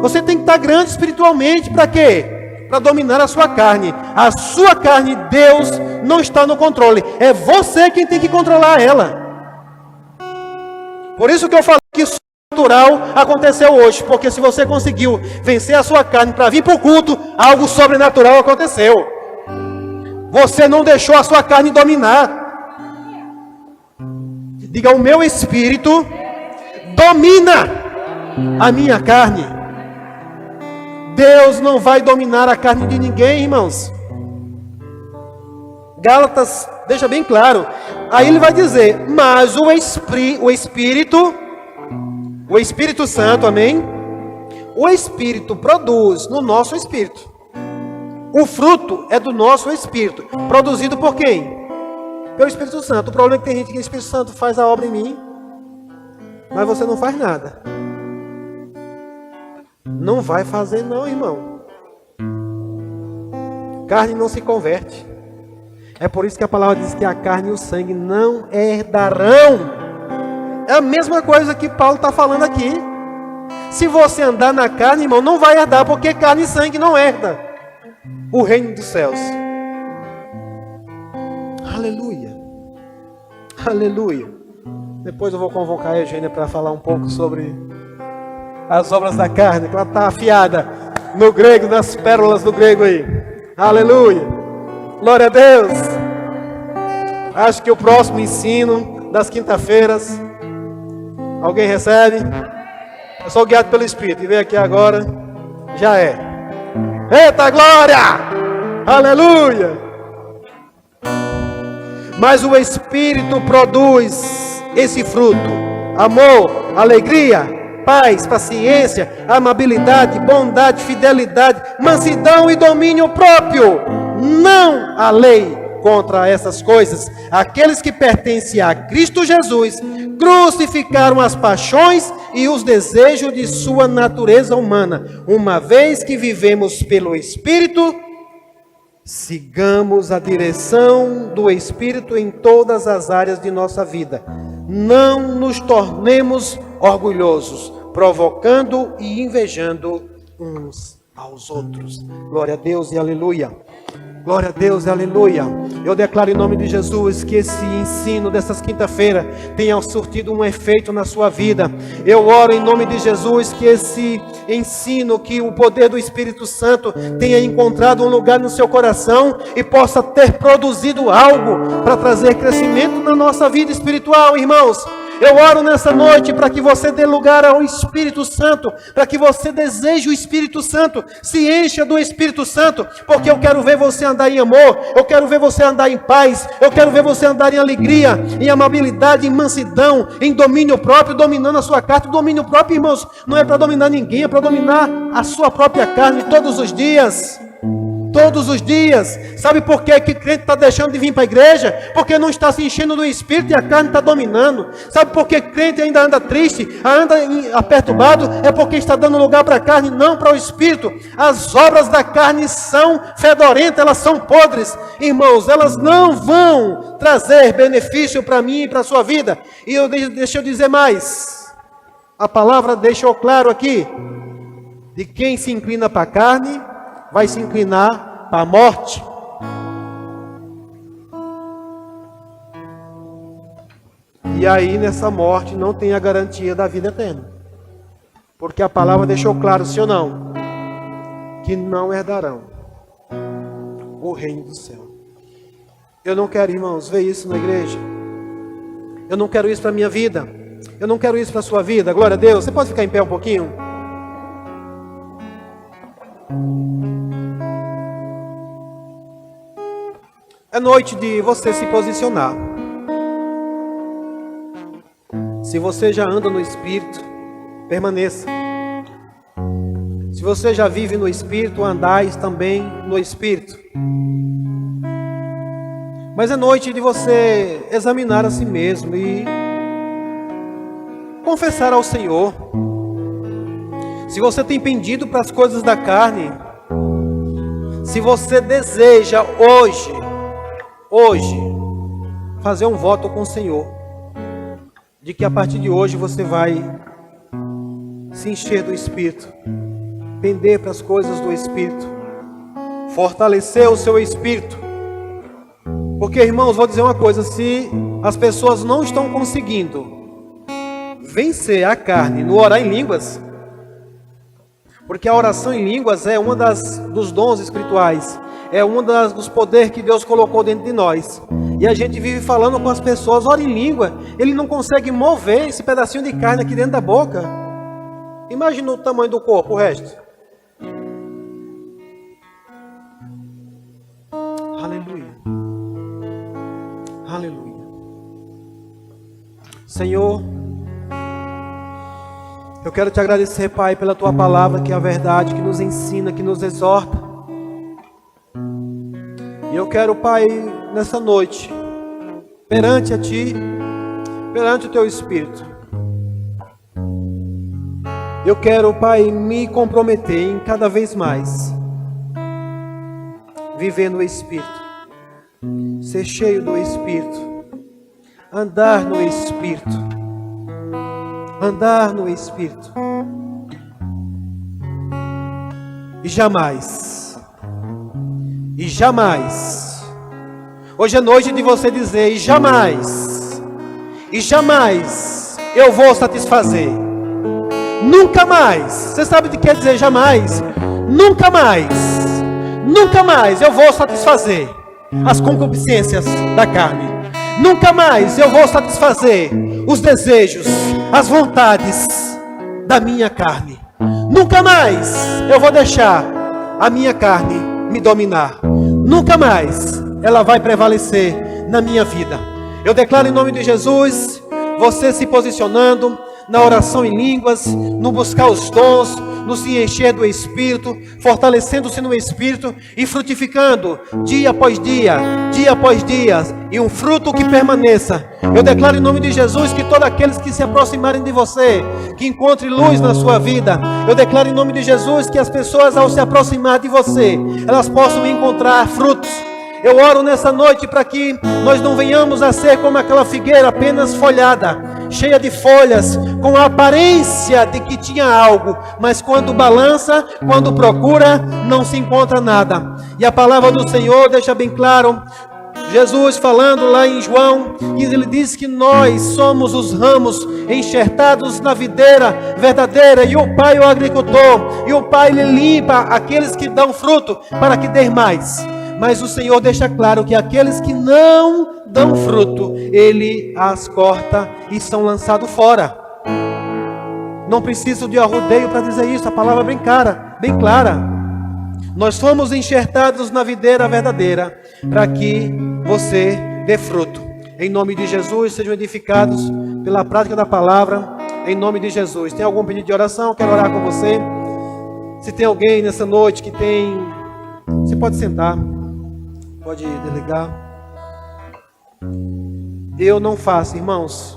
Você tem que estar grande espiritualmente, para quê? Para dominar a sua carne. A sua carne, Deus não está no controle. É você quem tem que controlar ela. Por isso que eu falei que o sobrenatural aconteceu hoje, porque se você conseguiu vencer a sua carne para vir para o culto, algo sobrenatural aconteceu. Você não deixou a sua carne dominar. Diga, o meu espírito domina a minha carne. Deus não vai dominar a carne de ninguém, irmãos. Gálatas deixa bem claro. Aí ele vai dizer, mas o Espírito Santo, amém? O Espírito produz no nosso espírito. O fruto é do nosso espírito. Produzido por quem? Pelo Espírito Santo. O problema é que tem gente que o Espírito Santo faz a obra em mim. mas você não faz nada. Não vai fazer não, irmão. Carne não se converte. É por isso que a palavra diz que a carne e o sangue não herdarão. É a mesma coisa que Paulo está falando aqui. Se você andar na carne, irmão, não vai herdar, porque carne e sangue não herda o reino dos céus. Aleluia. Aleluia. Depois eu vou convocar a Eugênia para falar um pouco sobre as obras da carne, que ela está afiada no grego, nas pérolas do grego aí. Aleluia. Glória a Deus. Acho que o próximo ensino das quinta-feiras, alguém recebe? Eu sou guiado pelo Espírito e veio aqui agora, já é. Eita glória! Aleluia! Mas o Espírito produz esse fruto: amor, alegria, paz, paciência, amabilidade, bondade, fidelidade, mansidão e domínio próprio. Não há lei contra essas coisas. Aqueles que pertencem a Cristo Jesus crucificaram as paixões e os desejos de sua natureza humana. Uma vez que vivemos pelo Espírito, sigamos a direção do Espírito em todas as áreas de nossa vida. Não nos tornemos orgulhosos, provocando e invejando uns aos outros. Glória a Deus e aleluia. Glória a Deus e aleluia. Eu declaro em nome de Jesus que esse ensino dessas quinta-feira tenha surtido um efeito na sua vida. Eu oro em nome de Jesus que esse ensino, que o poder do Espírito Santo tenha encontrado um lugar no seu coração e possa ter produzido algo para trazer crescimento na nossa vida espiritual, irmãos. Eu oro nessa noite para que você dê lugar ao Espírito Santo, para que você deseje o Espírito Santo, se encha do Espírito Santo, porque eu quero ver você andar em amor, eu quero ver você andar em paz, eu quero ver você andar em alegria, em amabilidade, em mansidão, em domínio próprio, dominando a sua carne. O domínio próprio, irmãos, não é para dominar ninguém, é para dominar a sua própria carne todos os dias. Todos os dias. Sabe por que que crente está deixando de vir para a igreja? Porque não está se enchendo do Espírito e a carne está dominando. Sabe por que crente ainda anda triste, anda perturbado? É porque está dando lugar para a carne, não para o Espírito. As obras da carne são fedorentas, elas são podres. Irmãos, elas não vão trazer benefício para mim e para a sua vida. E deixa eu dizer mais. A palavra deixou claro aqui, de quem se inclina para a carne, vai se inclinar para a morte. E aí nessa morte não tem a garantia da vida eterna. Porque a palavra deixou claro, sim ou não? Que não herdarão o reino do céu. Eu não quero, irmãos, ver isso na igreja. Eu não quero isso para a minha vida. Eu não quero isso para a sua vida. Glória a Deus. Você pode ficar em pé um pouquinho? É noite de você se posicionar. Se você já anda no Espírito, permaneça. Se você já vive no Espírito, andais também no Espírito. Mas é noite de você examinar a si mesmo e confessar ao Senhor. Se você tem pendido para as coisas da carne, se você deseja hoje, fazer um voto com o Senhor, de que a partir de hoje você vai se encher do Espírito, pender para as coisas do Espírito, fortalecer o seu Espírito. Porque, irmãos, vou dizer uma coisa, se as pessoas não estão conseguindo vencer a carne no orar em línguas, porque a oração em línguas é uma dos dons espirituais, é um dos poderes que Deus colocou dentro de nós. E a gente vive falando com as pessoas, ora em língua, ele não consegue mover esse pedacinho de carne aqui dentro da boca. Imagina o tamanho do corpo, o resto. Aleluia. Aleluia. Senhor, eu quero te agradecer, Pai, pela tua palavra, que é a verdade, que nos ensina, que nos exorta. E eu quero, Pai, nessa noite, perante a Ti, perante o Teu Espírito, Eu quero, Pai, me comprometer em cada vez mais viver no Espírito, ser cheio do Espírito, andar no Espírito, andar no Espírito. E jamais, hoje é noite de você dizer, e jamais eu vou satisfazer, nunca mais. Você sabe o que quer dizer jamais? Nunca mais eu vou satisfazer as concupiscências da carne, nunca mais eu vou satisfazer os desejos, as vontades da minha carne, nunca mais eu vou deixar a minha carne me dominar, nunca mais ela vai prevalecer na minha vida. Eu declaro em nome de Jesus, você se posicionando na oração em línguas, no buscar os dons, no se encher do Espírito, fortalecendo-se no Espírito e frutificando dia após dia, e um fruto que permaneça. Eu declaro em nome de Jesus que todos aqueles que se aproximarem de você, que encontrem luz na sua vida. Eu declaro em nome de Jesus que as pessoas, ao se aproximar de você, elas possam encontrar frutos. Eu oro nessa noite para que nós não venhamos a ser como aquela figueira apenas folhada, cheia de folhas, com a aparência de que tinha algo, mas quando balança, quando procura, não se encontra nada. E a palavra do Senhor deixa bem claro, Jesus falando lá em João, ele diz que nós somos os ramos enxertados na videira verdadeira, e o Pai é o agricultor, e o Pai ele limpa aqueles que dão fruto para que dê mais. Mas o Senhor deixa claro que aqueles que não dão fruto, Ele as corta e são lançados fora. Não preciso de arrodeio para dizer isso, a palavra é bem clara. Nós fomos enxertados na videira verdadeira, para que você dê fruto. Em nome de Jesus, sejam edificados pela prática da palavra, em nome de Jesus. Tem algum pedido de oração? Quero orar com você. Se tem alguém nessa noite que tem... Você pode sentar. Pode delegar. Eu não faço, irmãos,